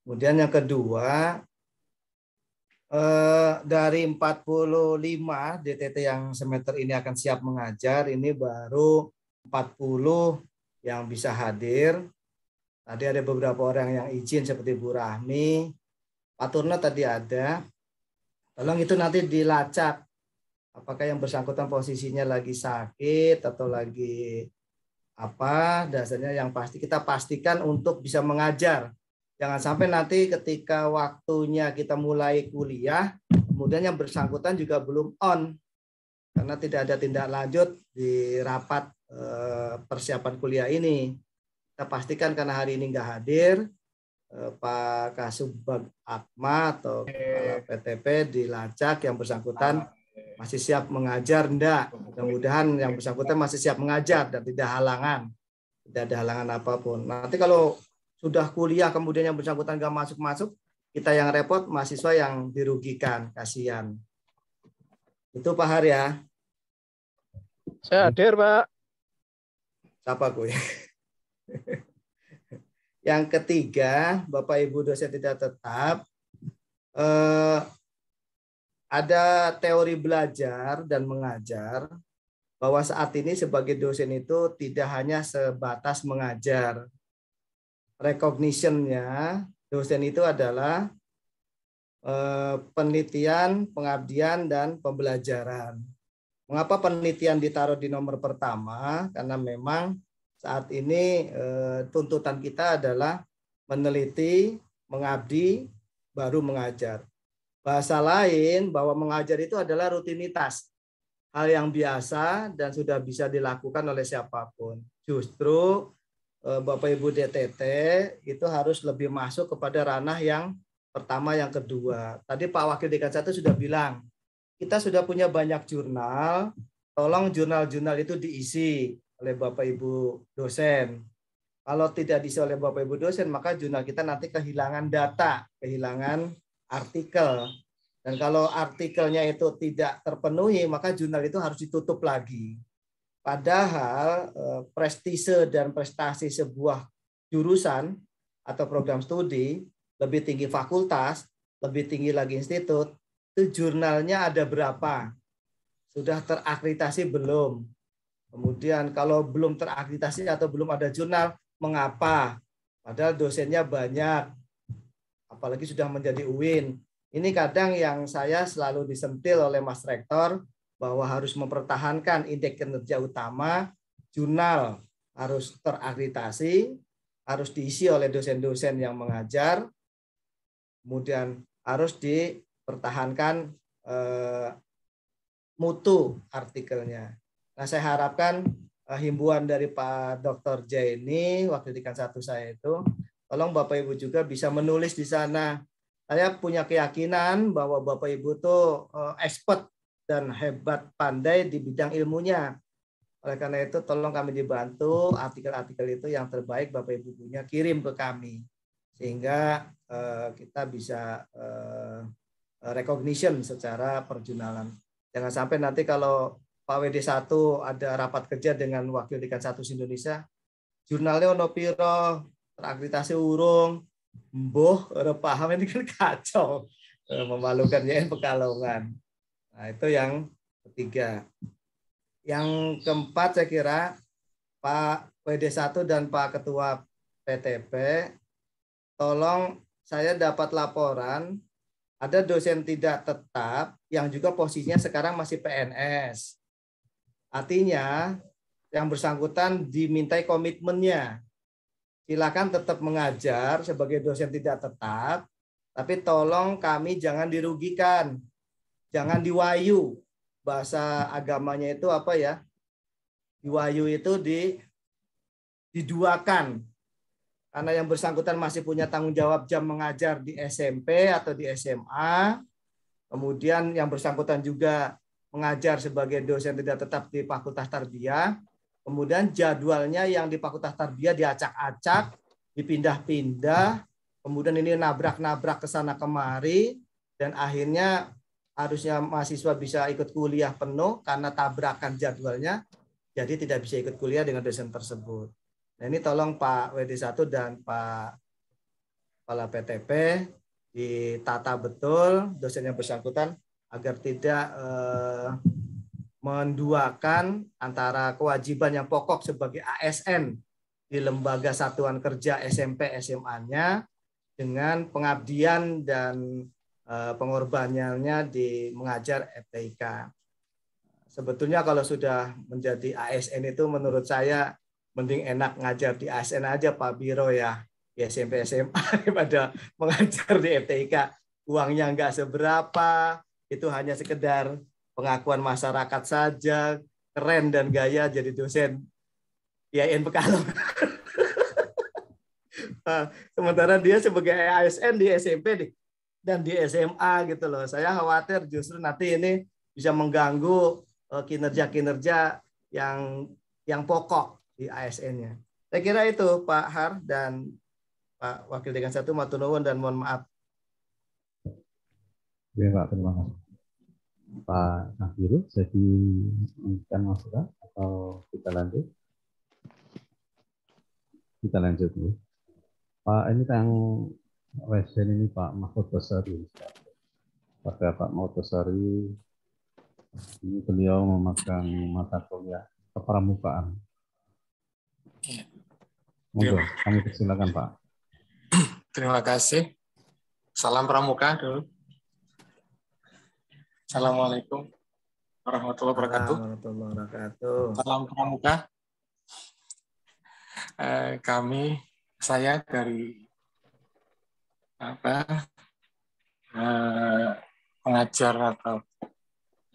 Kemudian yang kedua, dari 45 DTT yang semester ini akan siap mengajar, ini baru 40 yang bisa hadir. Tadi ada beberapa orang yang izin seperti Bu Rahmi, Pak Turno tadi ada. Tolong itu nanti dilacak. Apakah yang bersangkutan posisinya lagi sakit atau lagi apa, dasarnya yang pasti kita pastikan untuk bisa mengajar. Jangan sampai nanti ketika waktunya kita mulai kuliah, kemudian yang bersangkutan juga belum on. Karena tidak ada tindak lanjut di rapat persiapan kuliah ini. Kita pastikan karena hari ini nggak hadir, Pak Kasubag Akma atau Kepala PTP dilacak yang bersangkutan Masih siap mengajar enggak? Mudah-mudahan yang bersangkutan masih siap mengajar dan tidak ada halangan apapun. Nanti kalau sudah kuliah kemudian yang bersangkutan nggak masuk-masuk, kita yang repot, mahasiswa yang dirugikan, kasihan. Itu Pak Har ya. Saya hadir, Pak. Siapa gue? Yang ketiga, Bapak Ibu dosen tidak tetap, ada teori belajar dan mengajar bahwa saat ini sebagai dosen itu tidak hanya sebatas mengajar. Recognition-nya dosen itu adalah penelitian, pengabdian, dan pembelajaran. Mengapa penelitian ditaruh di nomor pertama? Karena memang saat ini tuntutan kita adalah meneliti, mengabdi, baru mengajar. Bahasa lain bahwa mengajar itu adalah rutinitas, hal yang biasa dan sudah bisa dilakukan oleh siapapun. Justru Bapak Ibu DTT itu harus lebih masuk kepada ranah yang pertama, yang kedua. Tadi Pak Wakil Dekan 1 sudah bilang, kita sudah punya banyak jurnal, tolong jurnal-jurnal itu diisi oleh Bapak Ibu dosen. Kalau tidak diisi oleh Bapak Ibu dosen, maka jurnal kita nanti kehilangan data, kehilangan artikel. Dan kalau artikelnya itu tidak terpenuhi, maka jurnal itu harus ditutup lagi. Padahal prestise dan prestasi sebuah jurusan atau program studi, lebih tinggi fakultas, lebih tinggi lagi institut, itu jurnalnya ada berapa? Sudah terakreditasi belum? Kemudian kalau belum terakreditasi atau belum ada jurnal, mengapa? Padahal dosennya banyak, apalagi sudah menjadi UIN. Ini kadang yang saya selalu disentil oleh Mas Rektor, bahwa harus mempertahankan indeks kinerja utama, jurnal harus terakreditasi, harus diisi oleh dosen-dosen yang mengajar, kemudian harus dipertahankan mutu artikelnya. Nah, saya harapkan himbauan dari Pak Dr. J ini, Wakil Dekan 1 saya itu, tolong Bapak Ibu juga bisa menulis di sana. Saya punya keyakinan bahwa Bapak Ibu tuh expert dan hebat pandai di bidang ilmunya. Oleh karena itu tolong kami dibantu artikel-artikel itu yang terbaik Bapak Ibu punya kirim ke kami sehingga kita bisa recognition secara perjurnalan. Jangan sampai nanti kalau Pak WD1 ada rapat kerja dengan Wakil Dekan 1 Indonesia, jurnalnya ono piro, terakreditasi urung, mbuh ora paham, ini kan kacau, memalukan YN Pekalongan. Nah, itu yang ketiga. Yang keempat saya kira Pak WD1 dan Pak Ketua PTP, tolong saya dapat laporan ada dosen tidak tetap yang juga posisinya sekarang masih PNS. Artinya yang bersangkutan dimintai komitmennya. Silakan tetap mengajar sebagai dosen tidak tetap, tapi tolong kami jangan dirugikan. Jangan diwayu. Bahasa agamanya itu apa ya? Diwayu itu diduakan. Karena yang bersangkutan masih punya tanggung jawab jam mengajar di SMP atau di SMA. Kemudian yang bersangkutan juga mengajar sebagai dosen tidak tetap di Fakultas Tarbiyah. Kemudian jadwalnya yang di Fakultas Tarbiyah diacak-acak, dipindah-pindah. Kemudian ini nabrak-nabrak ke sana kemari. Dan akhirnya harusnya mahasiswa bisa ikut kuliah penuh karena tabrakan jadwalnya, jadi tidak bisa ikut kuliah dengan dosen tersebut. Nah, ini tolong Pak WD1 dan Pak Kepala PTP ditata betul dosen yang bersangkutan agar tidak menduakan antara kewajiban yang pokok sebagai ASN di lembaga satuan kerja SMP SMA-nya dengan pengabdian dan pengorbanannya di mengajar FTIK. Sebetulnya kalau sudah menjadi ASN itu menurut saya mending enak ngajar di ASN aja Pak Biro ya, di SMP SMA daripada mengajar di FTIK. Uangnya nggak seberapa, itu hanya sekedar pengakuan masyarakat saja, keren dan gaya jadi dosen IAIN Pekalongan. Sementara dia sebagai ASN di SMP nih, dan di SMA gitu loh. Saya khawatir justru nanti ini bisa mengganggu kinerja-kinerja yang pokok di ASN-nya. Saya kira itu Pak Har dan Pak Wakil Dekan 1, matur nuwun dan mohon maaf. Ya Pak, terima kasih. Pak Nafiru, jadi menunjukkan masukan atau kita lanjut? Kita lanjut dulu. Pak, ini yang Resen ini Pak Mahfud Basari. Pada Pak Mahfud Basari, ini beliau memegang mata kuliah kepramukaan. Monggo, kami persilakan Pak. Terima kasih. Salam pramuka dulu. Assalamualaikum warahmatullahi wabarakatuh. Warahmatullahi wabarakatuh. Salam pramuka. Saya dari pengajar atau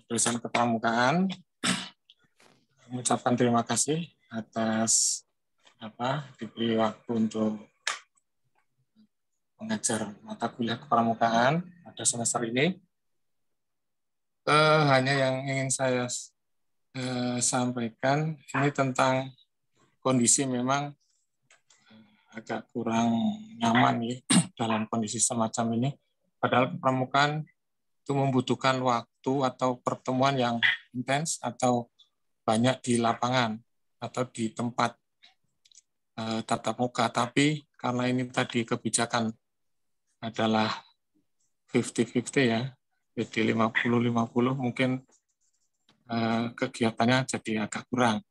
dosen kepramukaan, mengucapkan terima kasih atas diberi waktu untuk mengajar mata kuliah kepramukaan pada semester ini. Hanya yang ingin saya sampaikan ini tentang kondisi memang agak kurang nyaman ya dalam kondisi semacam ini. Padahal kepramukaan itu membutuhkan waktu atau pertemuan yang intens atau banyak di lapangan atau di tempat tatap muka. Tapi karena ini tadi kebijakan adalah 50-50 ya, jadi 50-50 mungkin kegiatannya jadi agak kurang.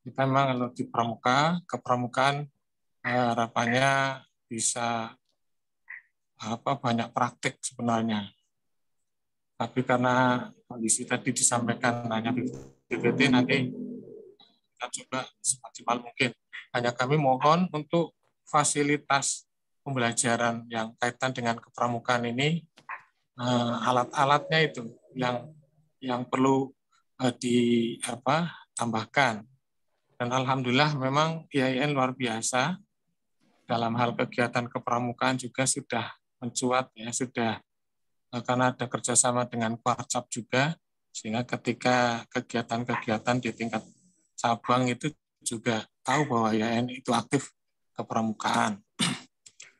Kita memang kalau di kepramukaan harapannya bisa banyak praktik sebenarnya. Tapi karena kondisi tadi disampaikan hanya 50-50 nanti kita coba semaksimal mungkin. Hanya kami mohon untuk fasilitas pembelajaran yang kaitan dengan kepramukaan ini, alat-alatnya itu yang perlu ditambahkan. Dan alhamdulillah memang IAIN luar biasa dalam hal kegiatan kepramukaan juga sudah mencuat ya, sudah karena ada kerjasama dengan Kwarcap juga, sehingga ketika kegiatan-kegiatan di tingkat cabang itu juga tahu bahwa IAIN itu aktif kepramukaan.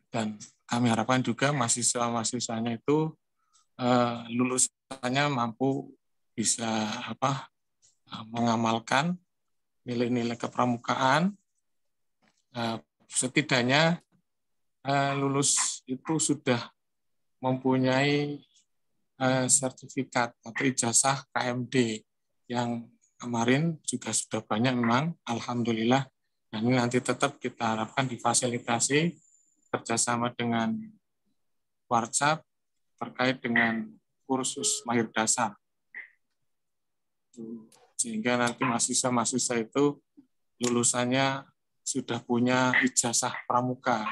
Dan kami harapkan juga mahasiswa-mahasiswanya itu lulusannya mampu bisa mengamalkan nilai-nilai kepramukaan. Setidaknya lulus itu sudah mempunyai sertifikat atau ijazah KMD yang kemarin juga sudah banyak memang, alhamdulillah. Nah, ini nanti tetap kita harapkan difasilitasi kerjasama dengan Kwarcap terkait dengan kursus mahir dasar. Sehingga nanti mahasiswa-mahasiswa itu lulusannya sudah punya ijazah pramuka.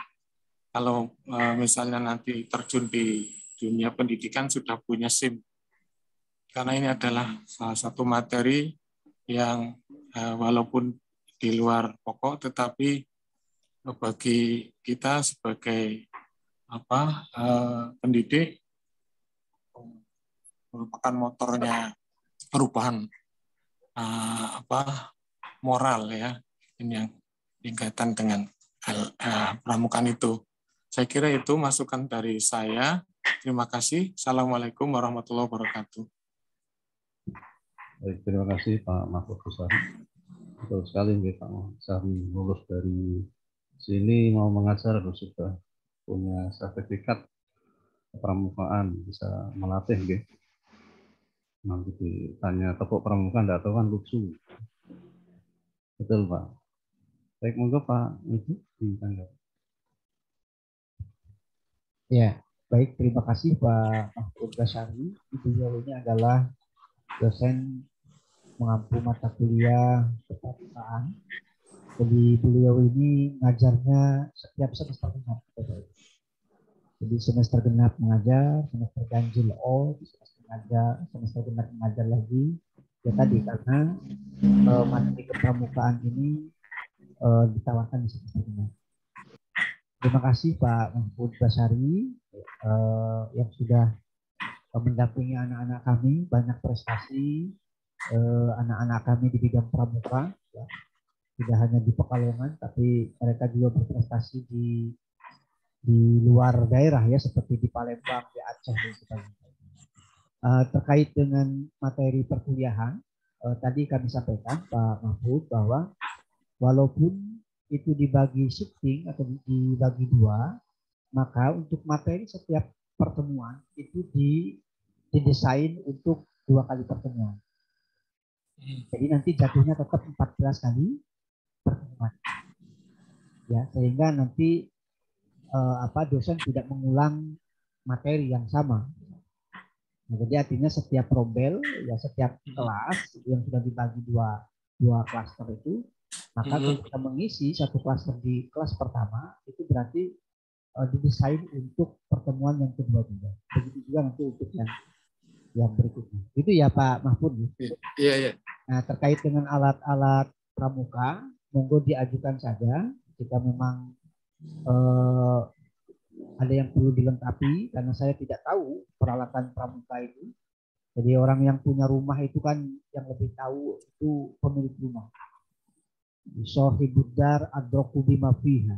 Kalau misalnya nanti terjun di dunia pendidikan sudah punya SIM. Karena ini adalah salah satu materi yang walaupun di luar pokok, tetapi bagi kita sebagai pendidik merupakan motornya perubahan moral ya, ini yang berkaitan dengan pramukaan itu. Saya kira itu masukan dari saya. Terima kasih. Assalamualaikum warahmatullahi wabarakatuh. Baik, terima kasih Pak Mahfud Basari. Betul sekali Pak Basari lulus dari sini mau mengajar sudah punya sertifikat kepramukaan, bisa melatih gitu. Nanti ditanya tepuk pramukaan tidak tahu kan lucu. Betul Pak. Baik, monggo Pak Ibu ditanggapi. Ya, baik, terima kasih Pak Mahfud Basari. Beliau ini adalah dosen mengampu mata kuliah kepramukaan. Jadi beliau ini ngajarnya setiap semester genap. Jadi semester genap mengajar, semester ganjil semester genap mengajar lagi. Ya tadi karena materi kepramukaan ini ditawarkan di semester genap. Terima kasih Pak Mahfud Basari yang sudah mendampingi anak-anak kami, banyak prestasi anak-anak kami di bidang pramuka, ya. Tidak hanya di Pekalongan, tapi mereka juga berprestasi di luar daerah ya, seperti di Palembang, di Aceh dan sebagainya. Terkait dengan materi perkuliahan, tadi kami sampaikan Pak Mahfud bahwa walaupun itu dibagi shifting atau dibagi dua, maka untuk materi setiap pertemuan itu didesain untuk 2 kali pertemuan. Jadi nanti jatuhnya tetap 14 kali pertemuan. Ya, sehingga nanti dosen tidak mengulang materi yang sama. Nah, jadi artinya setiap rombel, ya setiap kelas yang sudah dibagi dua klaster itu, maka ketika mengisi satu klaster di kelas pertama, itu berarti didesain untuk pertemuan yang kedua juga. Begitu juga nanti untuk yang berikutnya. Itu ya Pak Mahfud. Iya, iya. Nah, terkait dengan alat-alat pramuka, monggo diajukan saja jika memang ada yang perlu dilengkapi, karena saya tidak tahu peralatan pramuka itu. Jadi orang yang punya rumah itu kan yang lebih tahu itu pemilik rumah. Sohibudar adroku bima fiha.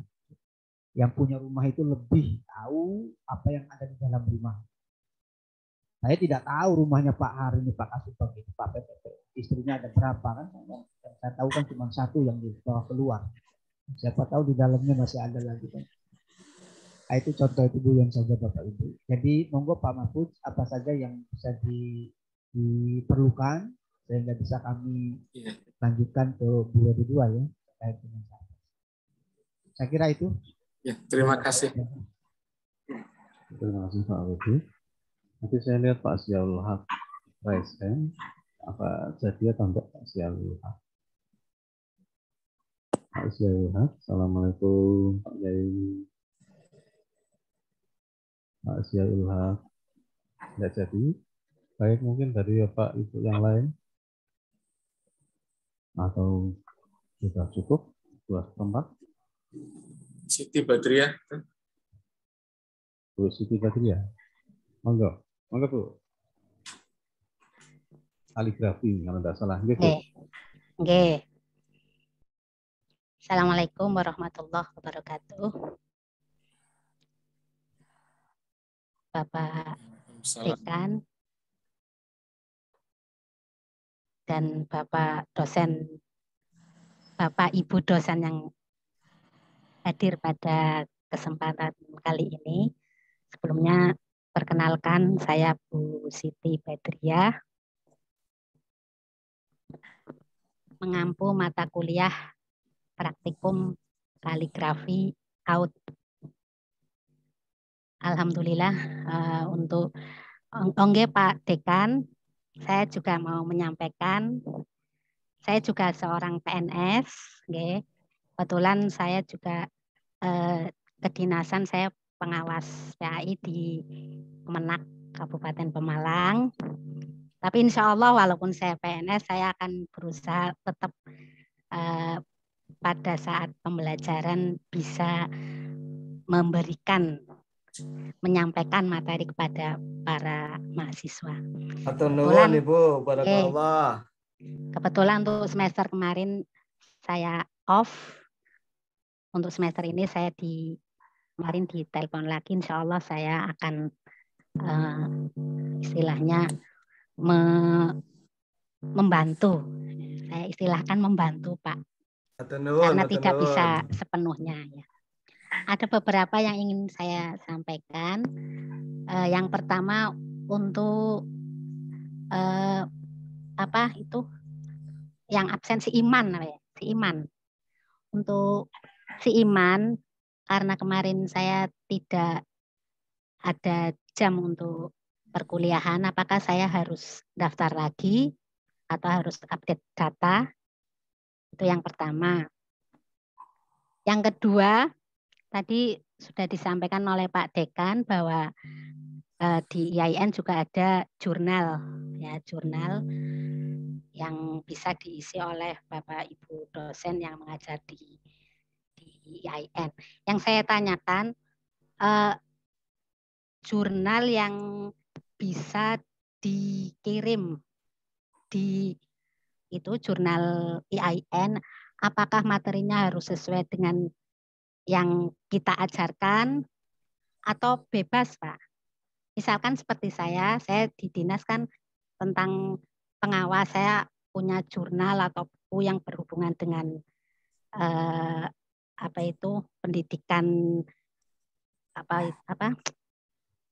Yang punya rumah itu lebih tahu apa yang ada di dalam rumah. Saya tidak tahu rumahnya Pak Hari ini, Pak Kasubag ini, Pak PPP. Istrinya ada berapa kan? Yang saya tahu kan cuma satu yang dibawa keluar. Siapa tahu di dalamnya masih ada lagi kan. Nah, itu contoh itu dulu yang saja Bapak Ibu. Jadi monggo Pak Mahfud, apa saja yang bisa diperlukan sehingga bisa kami lanjutkan ke dua ya terkait dengan saya. Saya kira itu. Ya, terima kasih. Terima kasih Pak Widi. Nanti saya lihat Pak Ziaul Haq raise hand. Apa jadi atau enggak Pak Ziaul Haq? Pak Ziaul Haq, Assalamualaikum Pak Yai. Pak Ziaul Haq enggak jadi. Baik, mungkin dari Bapak Ibu yang lain atau sudah cukup 2/4. Siti Badriah. Bu Siti Badriah. Monggo Bu. Kaligrafi kalau tidak salah. Nggih. Assalamualaikum warahmatullahi wabarakatuh. Bapak Dekan dan Bapak dosen, Bapak Ibu dosen yang hadir pada kesempatan kali ini. Sebelumnya perkenalkan saya Bu Siti Badriah, mengampu mata kuliah praktikum kaligrafi AUD. Alhamdulillah untuk Pak Dekan, saya juga mau menyampaikan, saya juga seorang PNS, kebetulan saya juga kedinasan, saya pengawas PAI di Kemenak Kabupaten Pemalang. Tapi insya Allah walaupun saya PNS, saya akan berusaha tetap pada saat pembelajaran bisa menyampaikan materi kepada para mahasiswa. Kebetulan Ibu, barakallah. Kebetulan untuk semester kemarin saya off. Untuk semester ini saya kemarin ditelepon lagi, insya Allah saya akan istilahnya membantu. Saya istilahkan membantu Pak. Karena tidak bisa sepenuhnya ya. Ada beberapa yang ingin saya sampaikan. Yang pertama untuk yang absen si Iman, si Iman. Untuk si Iman, karena kemarin saya tidak ada jam untuk perkuliahan, apakah saya harus daftar lagi atau harus update data? Itu yang pertama. Yang kedua, tadi sudah disampaikan oleh Pak Dekan bahwa di IAIN juga ada jurnal, ya jurnal yang bisa diisi oleh Bapak Ibu dosen yang mengajar di IAIN. Yang saya tanyakan, jurnal yang bisa dikirim di itu jurnal IAIN, apakah materinya harus sesuai dengan yang kita ajarkan atau bebas, Pak? Misalkan seperti saya di dinas kan tentang pengawas, saya punya jurnal atau buku yang berhubungan dengan pendidikan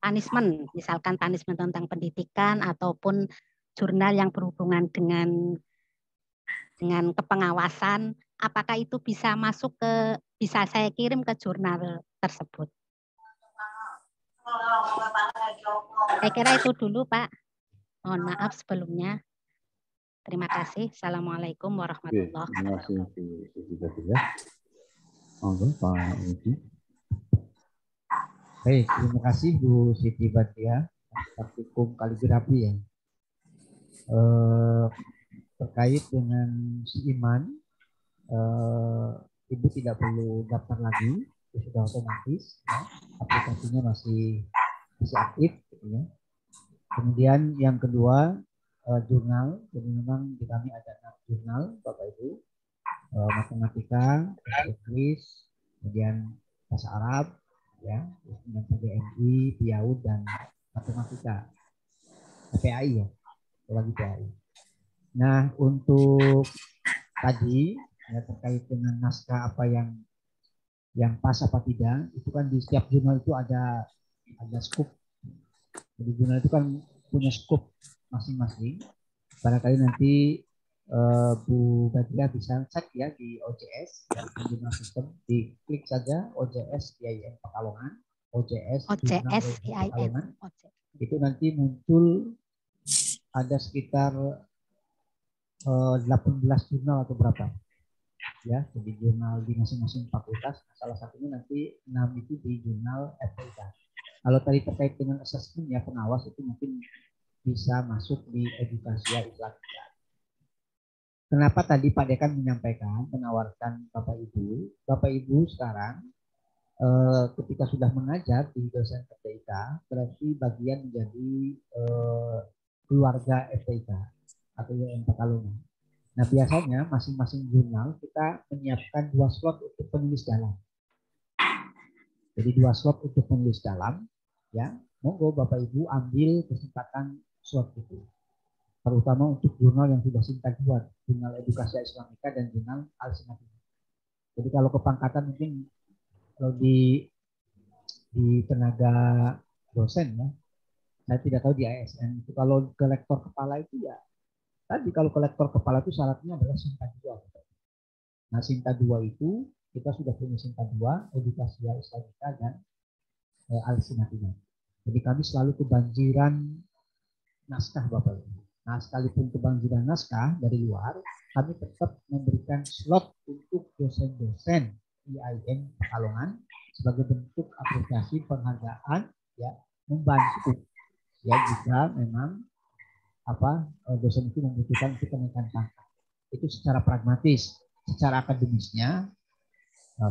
punishment, misalkan punishment tentang pendidikan ataupun jurnal yang berhubungan dengan kepengawasan, apakah itu bisa bisa saya kirim ke jurnal tersebut? Saya kira itu dulu, Pak. Mohon maaf sebelumnya. Terima kasih. Assalamualaikum warahmatullahi wabarakatuh. Terima kasih, Bu. Monggo, Pak Udi. Baik, terima kasih Bu Siti Badriah, praktikum kaligrafi ya. Terkait dengan si Iman, Ibu tidak perlu daftar lagi, itu sudah otomatis, ya. Aplikasinya masih aktif, gitu ya. Kemudian yang kedua, jurnal. Jadi memang di kami ada 6 jurnal, Bapak Ibu, matematika, bahasa Inggris, kemudian bahasa Arab, ya, kemudian PDMI, PIAUD dan matematika, PAI ya, lagi PAI. Nah, untuk tadi ya, terkait dengan naskah apa yang pas apa tidak, itu kan di setiap jurnal itu ada scoop. Jadi jurnal itu kan punya scoop masing-masing. Barangkali nanti Bu Badriah bisa cek ya di OJS, ya, di jurnal sistem, diklik saja OJS IAIN Pekalongan, OJS IAIN Pekalongan. Itu nanti muncul ada sekitar 18 jurnal atau berapa ya, jadi jurnal di masing-masing fakultas. Salah satunya nanti 6 itu di jurnal FPK. Kalau tadi terkait dengan asesmen ya, pengawas itu mungkin bisa masuk di edukasi Islamika. Kenapa tadi Pak Dekan menyampaikan, menawarkan Bapak Ibu sekarang ketika sudah mengajar di dosen FPK, berarti bagian menjadi keluarga FPK atau IAIN Pekalongan. Nah, biasanya masing-masing jurnal kita menyiapkan 2 slot untuk penulis dalam. Jadi 2 slot untuk penulis dalam, ya. Monggo Bapak Ibu ambil kesempatan slot itu. Terutama untuk jurnal yang sudah singkat 2, jurnal Edukasi Islamika dan jurnal Al-Sinatiyah. Jadi kalau kepangkatan mungkin kalau di tenaga dosen ya, saya tidak tahu di ASN itu, kalau ke lektor kepala itu ya tadi, kalau kolektor kepala itu syaratnya adalah Sinta 2. Nah, Sinta 2 itu kita sudah punya Sinta 2, Edukasi Islamika dan Al-Sinatiyah. Jadi kami selalu kebanjiran naskah Bapak Ibu. Nah, sekalipun kebanjiran naskah dari luar, kami tetap memberikan slot untuk dosen-dosen IAIN Pekalongan sebagai bentuk apresiasi penghargaan, ya, membantu ya jika memang dosen itu membutuhkan untuk kenaikan pangkat. Itu secara pragmatis, secara akademisnya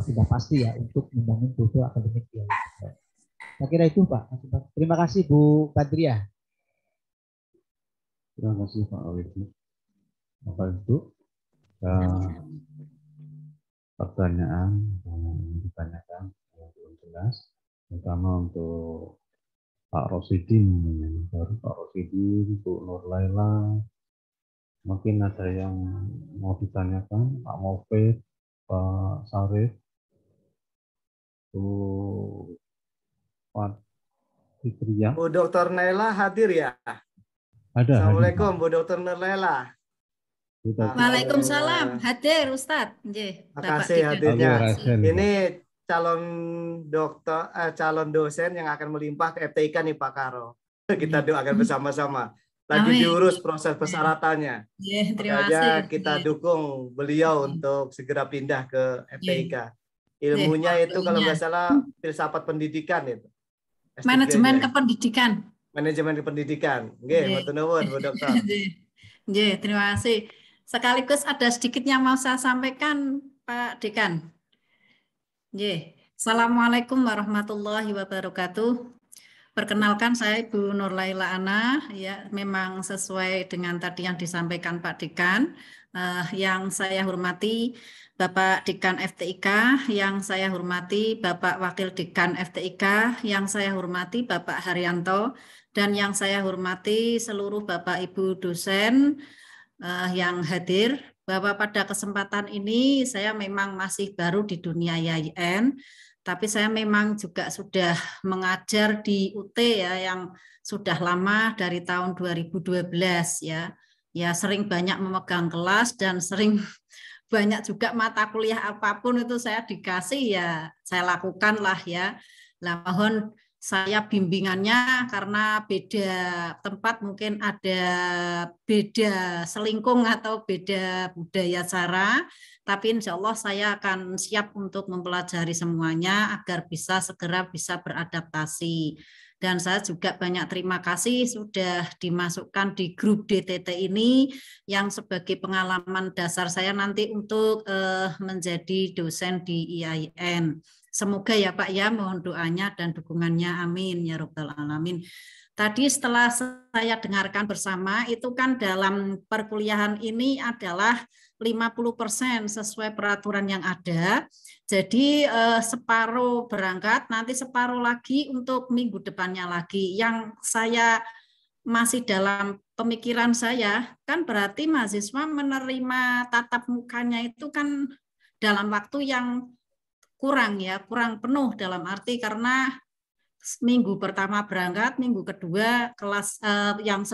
sudah pasti ya untuk membangun kultur akademik yang saya kira itu Pak. Terima kasih Bu Badriah. Terima kasih Pak Widi. Bapak Ibu, pertanyaan yang ditanyakan belum jelas, terutama untuk Pak Rosidin, baru Pak Rosidin, Bu Nur Laila, mungkin ada yang mau ditanyakan, Pak Mofid, Pak Sarif, Bu Pak Fitria. Bu Dr. Naila hadir ya? Ada. Assalamualaikum Bu Dr. Nur Laila. Waalaikumsalam, hadir Ustadz. Terima kasih hadirnya. Ini calon dosen yang akan melimpah ke FTIK nih Pak Karo. Kita doakan bersama-sama. Lagi diurus proses persyaratannya. Terima kasih. Kita dukung beliau untuk segera pindah ke FTIK. Ilmunya itu kalau nggak salah filsafat pendidikan itu. Manajemen kependidikan. Manajemen kependidikan. Nggih, matur nuwun Bu Dokter. Nggih, terima kasih. Sekaligus ada sedikit yang mau saya sampaikan Pak Dekan. Assalamualaikum warahmatullahi wabarakatuh. Perkenalkan saya Ibu Nur Laila Ana, ya memang sesuai dengan tadi yang disampaikan Pak Dekan. Yang saya hormati Bapak Dekan FTIK, yang saya hormati Bapak Wakil Dekan FTIK, yang saya hormati Bapak Haryanto, dan yang saya hormati seluruh Bapak Ibu dosen yang hadir. Bahwa pada kesempatan ini saya memang masih baru di dunia IAIN, tapi saya memang juga sudah mengajar di UT ya yang sudah lama dari tahun 2012 ya. Ya sering banyak memegang kelas dan sering banyak juga mata kuliah apapun itu saya dikasih ya saya lakukan lah ya. Lah mohon saya bimbingannya karena beda tempat mungkin ada beda selingkung atau beda budaya cara. Tapi insya Allah saya akan siap untuk mempelajari semuanya agar bisa segera bisa beradaptasi. Dan saya juga banyak terima kasih sudah dimasukkan di grup DTT ini yang sebagai pengalaman dasar saya nanti untuk menjadi dosen di IAIN. Semoga ya Pak ya, mohon doanya dan dukungannya. Amin ya Rabbal Alamin. Tadi setelah saya dengarkan bersama, itu kan dalam perkuliahan ini adalah 50% sesuai peraturan yang ada. Jadi separuh berangkat, nanti separuh lagi untuk minggu depannya lagi. Yang saya masih dalam pemikiran saya, kan berarti mahasiswa menerima tatap mukanya itu kan dalam waktu yang kurang ya, kurang penuh dalam arti karena minggu pertama berangkat, minggu kedua kelas yang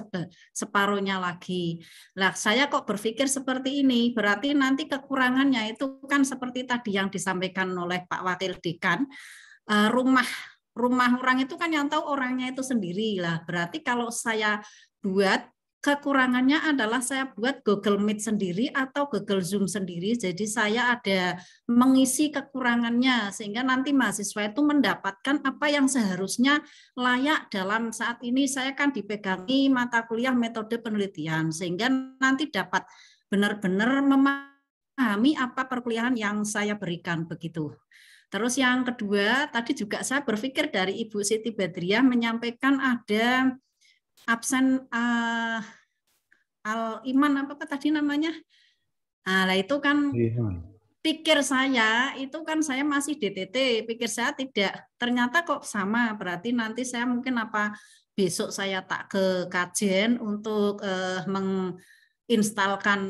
separuhnya lagi. Lah saya kok berpikir seperti ini, berarti nanti kekurangannya itu kan seperti tadi yang disampaikan oleh Pak Wakil Dekan, rumah orang itu kan yang tahu orangnya itu sendiri lah. Berarti kalau saya buat kekurangannya adalah saya buat Google Meet sendiri atau Google Zoom sendiri. Jadi saya ada mengisi kekurangannya sehingga nanti mahasiswa itu mendapatkan apa yang seharusnya layak dalam saat ini saya kan dipegangi mata kuliah metode penelitian sehingga nanti dapat benar-benar memahami apa perkuliahan yang saya berikan begitu. Terus yang kedua, tadi juga saya berpikir dari Ibu Siti Badriah menyampaikan ada absen al-iman apa tadi namanya? Nah, itu kan pikir saya itu kan saya masih DTT, pikir saya tidak, ternyata kok sama, berarti nanti saya mungkin apa besok saya tak ke kajian untuk menginstalkan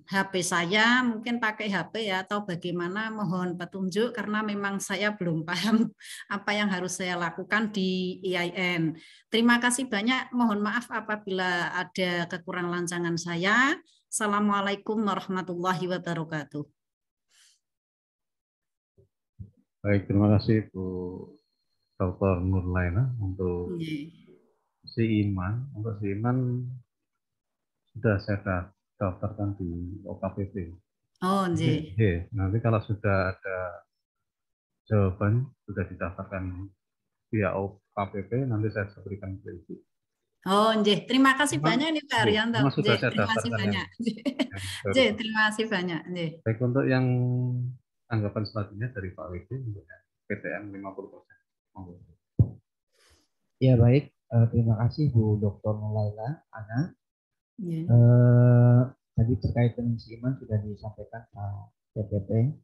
HP saya, mungkin pakai HP ya atau bagaimana, mohon petunjuk karena memang saya belum paham apa yang harus saya lakukan di IAIN. Terima kasih banyak, mohon maaf apabila ada kekurang lancangan saya. Assalamualaikum warahmatullahi wabarakatuh. Baik, terima kasih Bu Dr. Nur Laila untuk si Iman. Untuk si Iman sudah saya daftarkan di OKPP. Oh, nanti kalau sudah ada jawaban sudah didaftarkan via OKPP, nanti saya berikan ke Ibu. Oh, terima kasih banyak nih Pak Haryanto. Terima kasih banyak. Terima kasih banyak. Baik, untuk yang anggapan selanjutnya dari Pak WD untuk PTN 50%. Ya baik, terima kasih Bu Dr. Laila Ana. Tadi terkait dengan si Iman sudah disampaikan Pak PPP.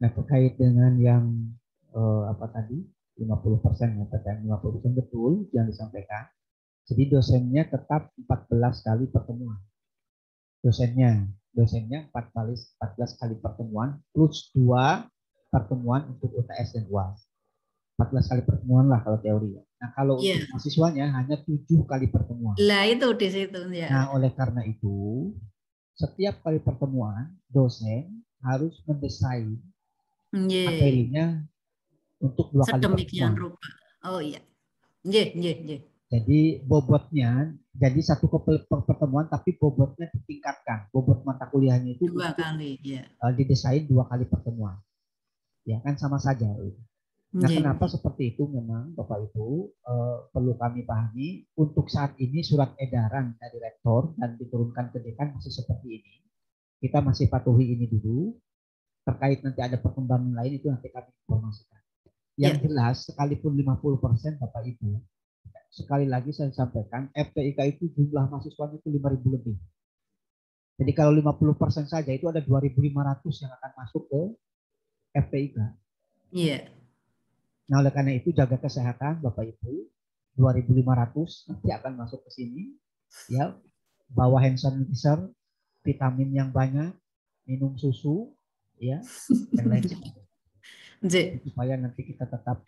Nah terkait dengan yang apa tadi 50% ya, PTN 50% betul yang disampaikan. Jadi dosennya tetap 14 kali pertemuan. Dosennya 14 kali pertemuan plus 2 pertemuan untuk UTS dan UAS. 14 kali pertemuan lah kalau teori. Nah kalau untuk mahasiswanya hanya 7 kali pertemuan. Lah itu di situ ya. Nah oleh karena itu setiap kali pertemuan dosen harus mendesain materinya untuk 2 kali pertemuan. Rupa. Oh iya. Jadi bobotnya jadi 1 pertemuan tapi bobotnya ditingkatkan. Bobot mata kuliahnya itu 2 kali ya. Didesain 2 kali pertemuan. Ya kan sama saja. Nah, kenapa seperti itu memang Bapak Ibu perlu kami pahami untuk saat ini surat edaran dari rektor dan diturunkan ke dekan masih seperti ini. Kita masih patuhi ini dulu. Terkait nanti ada perkembangan lain itu nanti kami informasikan. Yang jelas sekalipun 50% Bapak Ibu sekali lagi saya sampaikan, FTIK itu jumlah mahasiswanya itu 5.000 lebih. Jadi kalau 50% saja itu ada 2.500 yang akan masuk ke FTIK. Iya. Nah, oleh karena itu jaga kesehatan Bapak Ibu. 2.500 nanti akan masuk ke sini. Ya, bawa hand sanitizer, vitamin yang banyak, minum susu, ya, dan lain sebagainya. Supaya nanti kita tetap.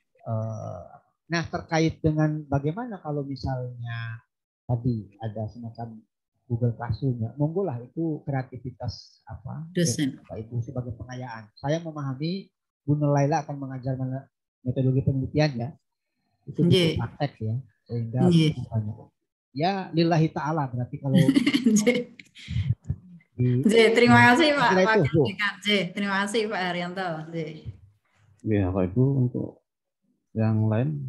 Nah, terkait dengan bagaimana kalau misalnya tadi ada semacam Google Classroom, ya, monggo lah itu kreativitas apa dosen Bapak Ibu sebagai pengayaan. Saya memahami Bu Nur Laila akan mengajar metodologi penelitian, ya, itu butuh praktek, ya, sehingga banyak. Ya, lillahi ta'ala berarti kalau terima kasih Pak Dekan. Terima kasih Pak Haryanto. Ya, Pak Ibu, untuk yang lain,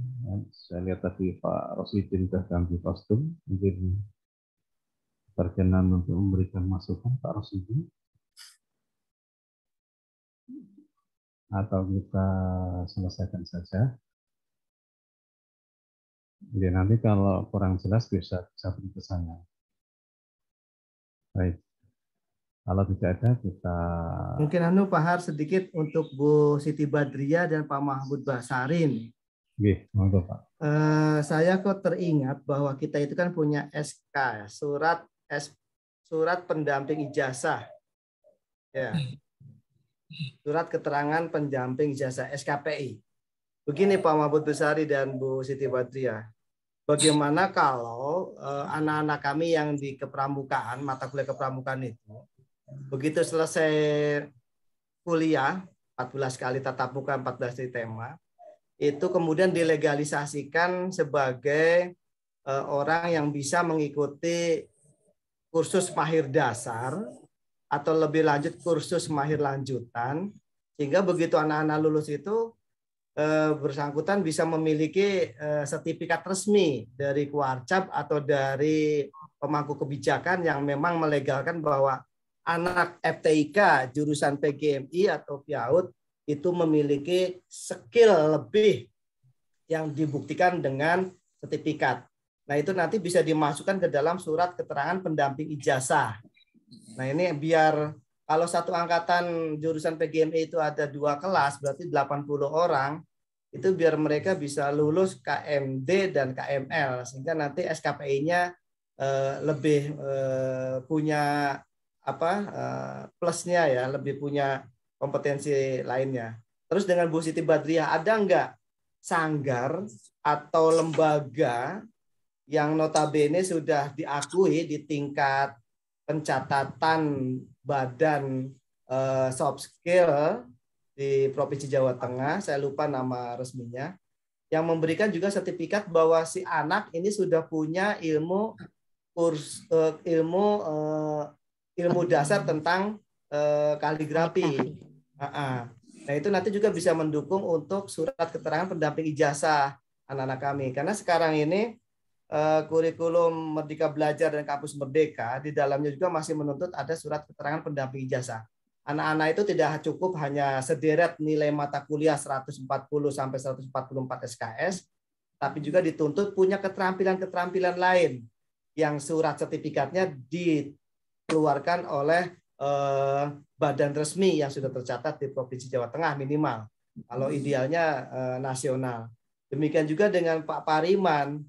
saya lihat tadi Pak Rosidin sudah ganti kostum, mungkin berkenan untuk memberikan masukan Pak Rosidin, atau kita selesaikan saja. Jadi nanti kalau kurang jelas bisa beri ke saya. Baik. Kalau tidak ada kita mungkin Pak Har sedikit untuk Bu Siti Badriah dan Pak Mahmud Basarin. Oke, monggo Pak. Saya kok teringat bahwa kita itu kan punya SK, surat pendamping ijazah, ya, surat keterangan pendamping ijazah SKPI. Begini Pak Mahmud Basari dan Bu Siti Badriah, bagaimana kalau anak-anak kami yang di kepramukaan, mata kuliah kepramukaan itu, begitu selesai kuliah 14 kali tatap muka, 14 di tema, itu kemudian dilegalisasikan sebagai orang yang bisa mengikuti kursus mahir dasar atau lebih lanjut kursus mahir lanjutan, sehingga begitu anak-anak lulus itu bersangkutan bisa memiliki sertifikat resmi dari Kuarcap atau dari pemangku kebijakan yang memang melegalkan bahwa anak FTIK jurusan PGMI atau PIAUD itu memiliki skill lebih yang dibuktikan dengan sertifikat. Nah, itu nanti bisa dimasukkan ke dalam surat keterangan pendamping ijazah. Nah, ini biar kalau satu angkatan jurusan PGMI itu ada 2 kelas, berarti 80 orang, itu biar mereka bisa lulus KMD dan KML, sehingga nanti SKPI-nya lebih punya plusnya, ya, lebih punya kompetensi lainnya. Terus dengan Bu Siti Badriah, ada nggak sanggar atau lembaga yang notabene sudah diakui di tingkat pencatatan badan soft skill di Provinsi Jawa Tengah, saya lupa nama resminya, yang memberikan juga sertifikat bahwa si anak ini sudah punya ilmu dasar tentang kaligrafi. Nah, itu nanti juga bisa mendukung untuk surat keterangan pendamping ijazah anak-anak kami. Karena sekarang ini kurikulum Merdeka Belajar dan Kampus Merdeka di dalamnya juga masih menuntut ada surat keterangan pendamping ijazah. Anak-anak itu tidak cukup hanya sederet nilai mata kuliah 140 sampai 144 SKS, tapi juga dituntut punya keterampilan-keterampilan lain yang surat sertifikatnya dikeluarkan oleh badan resmi yang sudah tercatat di Provinsi Jawa Tengah minimal. Kalau idealnya nasional. Demikian juga dengan Pak Pariman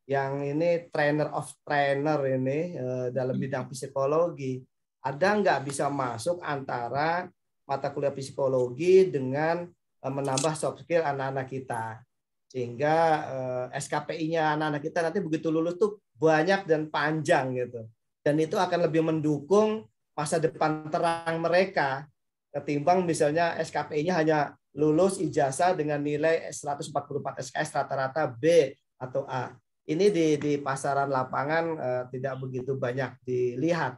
yang ini trainer of trainer ini dalam bidang psikologi. Ada nggak bisa masuk antara mata kuliah psikologi dengan menambah soft skill anak-anak kita, sehingga SKPI-nya anak-anak kita nanti begitu lulus tuh banyak dan panjang gitu, dan itu akan lebih mendukung masa depan terang mereka ketimbang misalnya SKPI-nya hanya lulus ijazah dengan nilai 144 SKS rata-rata B atau A. Ini di pasaran lapangan tidak begitu banyak dilihat.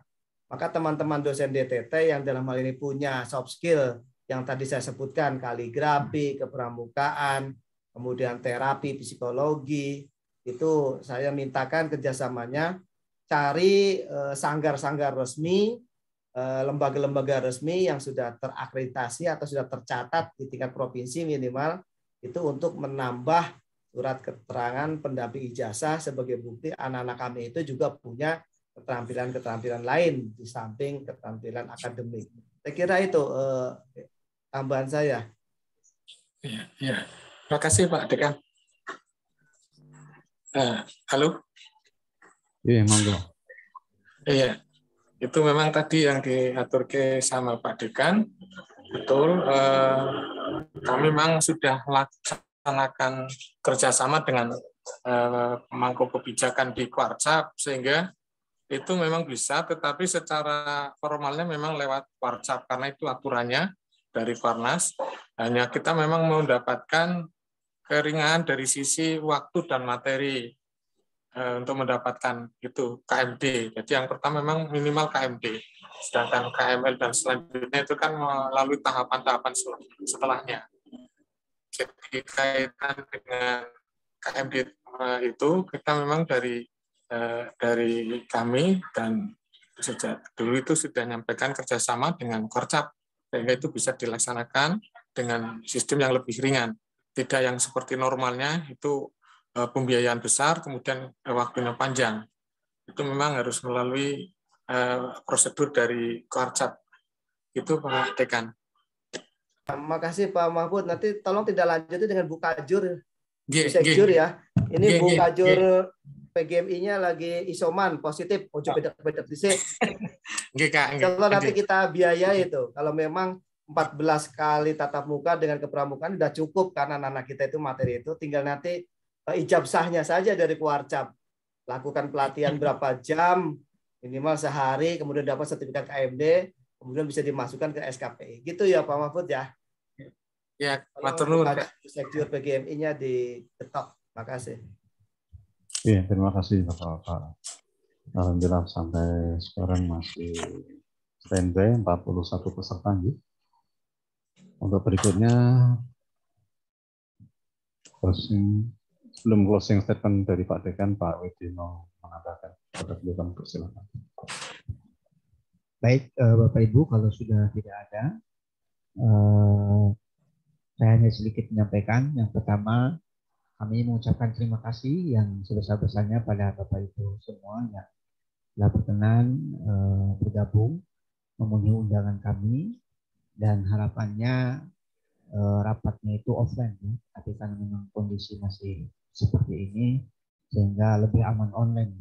Maka teman-teman dosen DTT yang dalam hal ini punya soft skill yang tadi saya sebutkan, kaligrafi, kepramukaan, kemudian terapi, psikologi, itu saya mintakan kerjasamanya, cari sanggar-sanggar resmi, lembaga-lembaga resmi yang sudah terakreditasi atau sudah tercatat di tingkat provinsi minimal, itu untuk menambah surat keterangan pendamping ijazah sebagai bukti anak-anak kami itu juga punya keterampilan-keterampilan lain di samping keterampilan akademik. Saya kira itu tambahan saya. Ya. Terima kasih Pak Dekan. Halo? Iya, monggo. Iya, itu memang tadi yang diatur ke sama Pak Dekan. Betul, kami memang sudah melaksanakan kerjasama dengan pemangku kebijakan di Kwarcap, sehingga itu memang bisa, tetapi secara formalnya memang lewat Kwarcap, karena itu aturannya dari Farnas. Hanya kita memang mendapatkan keringanan dari sisi waktu dan materi untuk mendapatkan itu KMD. Jadi yang pertama memang minimal KMD, sedangkan KML dan selanjutnya itu kan melalui tahapan-tahapan setelahnya. Jadi kaitan dengan KMD itu kita memang dari kami dan sejak dulu itu sudah menyampaikan kerjasama dengan Korcap, sehingga itu bisa dilaksanakan dengan sistem yang lebih ringan, tidak yang seperti normalnya itu pembiayaan besar kemudian waktunya panjang. Itu memang harus melalui prosedur dari Korcap. Itu Pak Dekan. Terima kasih Pak Mahfud. Nanti tolong tidak lanjuti dengan Bu Kajur, Sekjur ya. Ini Bu Kajur PGMI-nya lagi isoman positif, ojo beda-beda disik. Kalau nanti kita biaya itu, kalau memang 14 kali tatap muka dengan kepramukaan sudah cukup karena anak kita itu materi itu, tinggal nanti ijabsahnya saja dari Kwarcap. Lakukan pelatihan berapa jam, minimal sehari, kemudian dapat sertifikat KMD, kemudian bisa dimasukkan ke SKPI. Gitu ya Pak Mahfud ya. Ya, matur nuwun. Sekjur PGMI-nya diketok. Makasih. Iya, terima kasih Bapak. Alhamdulillah sampai sekarang masih standby 41 peserta. Untuk berikutnya, sebelum closing statement dari Pak Dekan, Pak Widino mengatakan. Silakan. Baik, Bapak Ibu, kalau sudah tidak ada, saya hanya sedikit menyampaikan. Yang pertama, kami mengucapkan terima kasih yang sebesar-besarnya pada Bapak Ibu semua yang telah berkenan bergabung memenuhi undangan kami, dan harapannya rapatnya itu offline ya, tapi karena memang kondisi masih seperti ini sehingga lebih aman online.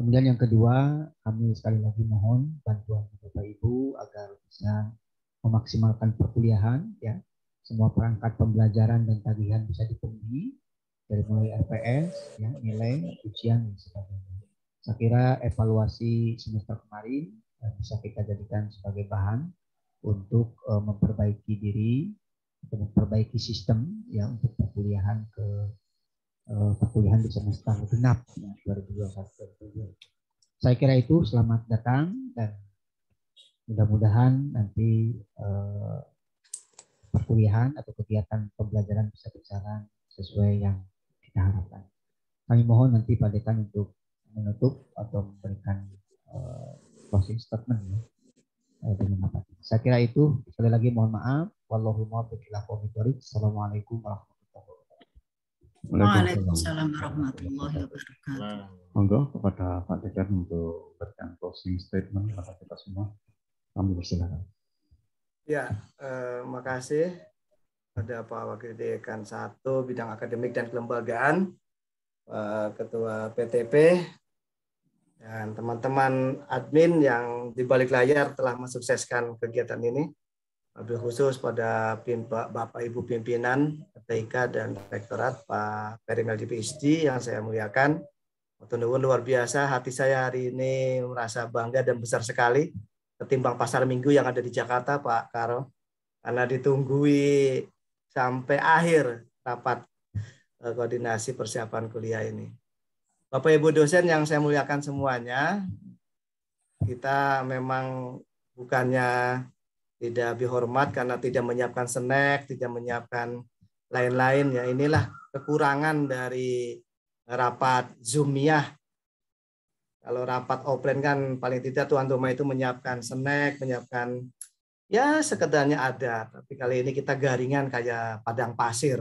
Kemudian yang kedua, kami sekali lagi mohon bantuan Bapak Ibu agar bisa memaksimalkan perkuliahan ya. Semua perangkat pembelajaran dan tagihan bisa dipenuhi dari mulai RPS, ya, nilai, ujian, dan sebagainya. Saya kira evaluasi semester kemarin bisa kita jadikan sebagai bahan untuk memperbaiki diri, untuk memperbaiki sistem ya untuk perkuliahan di semester genap ya, 2021. Saya kira itu, selamat datang dan mudah-mudahan nanti perkuliahan atau kegiatan pembelajaran bisa berjalan sesuai yang kita harapkan. Kami mohon nanti Pak Dekan untuk menutup atau memberikan closing statement ya, dengan apa. Saya kira itu. Sekali lagi mohon maaf. Wallahu muwaffiq ila aqwamit thoriq. Assalamualaikum warahmatullahi wabarakatuh. Waalaikumsalam warahmatullahi wabarakatuh. Monggo kepada Pak Dekan untuk memberikan closing statement kepada kita semua. Kami persilakan. Ya, makasih pada Pak Wakil Dekan 1 bidang akademik dan kelembagaan, Pak Ketua PTP, dan teman-teman admin yang di balik layar telah mensukseskan kegiatan ini. Wabil khusus pada Bapak Ibu pimpinan TIK dan Rektorat, Pak Perimeldi PhD yang saya muliakan. Luar biasa, hati saya hari ini merasa bangga dan besar sekali ketimbang pasar minggu yang ada di Jakarta, Pak Karo, karena ditunggui sampai akhir rapat koordinasi persiapan kuliah ini. Bapak Ibu dosen yang saya muliakan semuanya, kita memang bukannya tidak dihormat karena tidak menyiapkan snack, tidak menyiapkan lain-lain ya. Inilah kekurangan dari rapat Zoom-iyah. Kalau rapat offline kan paling tidak tuan rumah itu menyiapkan snack, menyiapkan ya sekedarnya ada. Tapi kali ini kita garingan kayak padang pasir.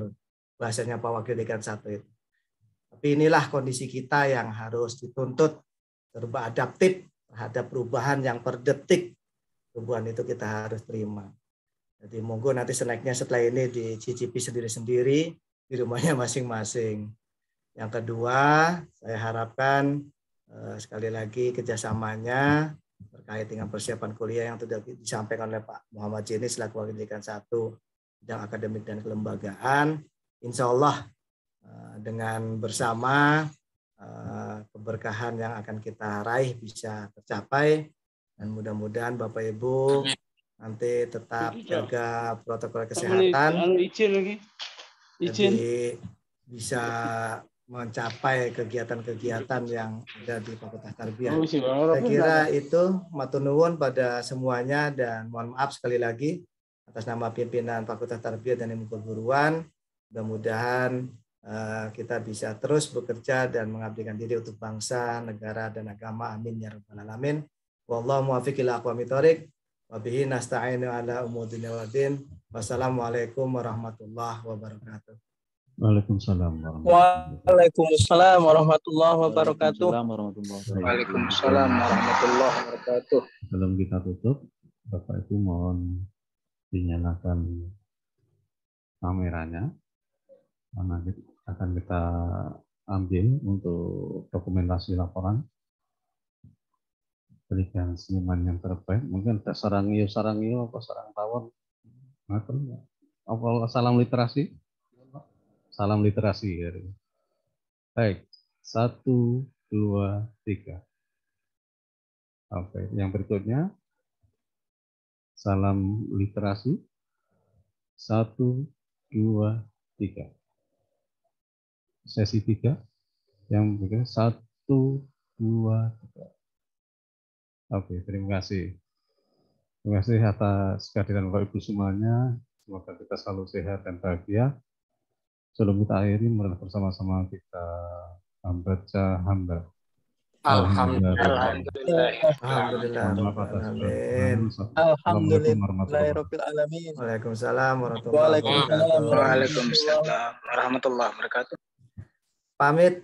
bahasanya Pak Wakil Dekan 1 itu. Tapi inilah kondisi kita yang harus dituntut serba adaptif terhadap perubahan yang per detik. Perubahan itu kita harus terima. Jadi monggo nanti snacknya setelah ini dicicipi sendiri-sendiri di rumahnya masing-masing. Yang kedua, saya harapkan sekali lagi kerjasamanya terkait dengan persiapan kuliah yang sudah disampaikan oleh Pak Muhammad Jeni selaku Wakil Dekan 1 bidang akademik dan kelembagaan. Insya Allah dengan bersama keberkahan yang akan kita raih bisa tercapai, dan mudah-mudahan Bapak Ibu nanti tetap jaga protokol kesehatan, jadi bisa mencapai kegiatan-kegiatan yang ada di Fakultas Tarbiyah. Saya kira itu matur nuwun pada semuanya, dan mohon maaf sekali lagi atas nama pimpinan Fakultas Tarbiyah dan Ilmu Keguruan. Mudah-mudahan kita bisa terus bekerja dan mengabdikan diri untuk bangsa, negara, dan agama. Amin ya rabbal alamin. Wallahu muwaffiq ila aqwamit thoriq. Wa bihi nasta'inu ala umuri dunya waddin. Wassalamualaikum warahmatullahi wabarakatuh. Waalaikumsalam warahmatullahi Waalaikumsalam warahmatullahi wabarakatuh. Waalaikumsalam warahmatullahi wabarakatuh. Sebelum kita tutup, Bapak Ibu mohon dinyalakan kameranya, karena akan kita ambil untuk dokumentasi laporan berikan seniman yang terbaik. Mungkin sarangio apa sarang tawon, apa salam literasi. Salam literasi. Baik, 1, 2, 3. Oke, yang berikutnya salam literasi. 1, 2, 3. Sesi 3. Yang berikutnya 1, 2, 3. Oke, terima kasih. Terima kasih atas kehadiran Bapak Ibu semuanya. Semoga kita selalu sehat dan bahagia. Sebelum kita akhiri, mari bersama-sama kita membaca hamba. Alhamdulillah. Alhamdulillahirabbil alamin. Waalaikumsalam warahmatullahi wabarakatuh. Waalaikumsalam warahmatullahi wabarakatuh.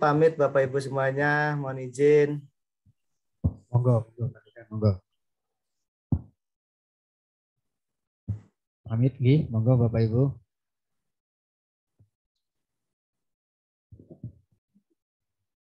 Pamit Bapak Ibu semuanya, mohon izin. Monggo. Pamit nggih, monggo Bapak Ibu.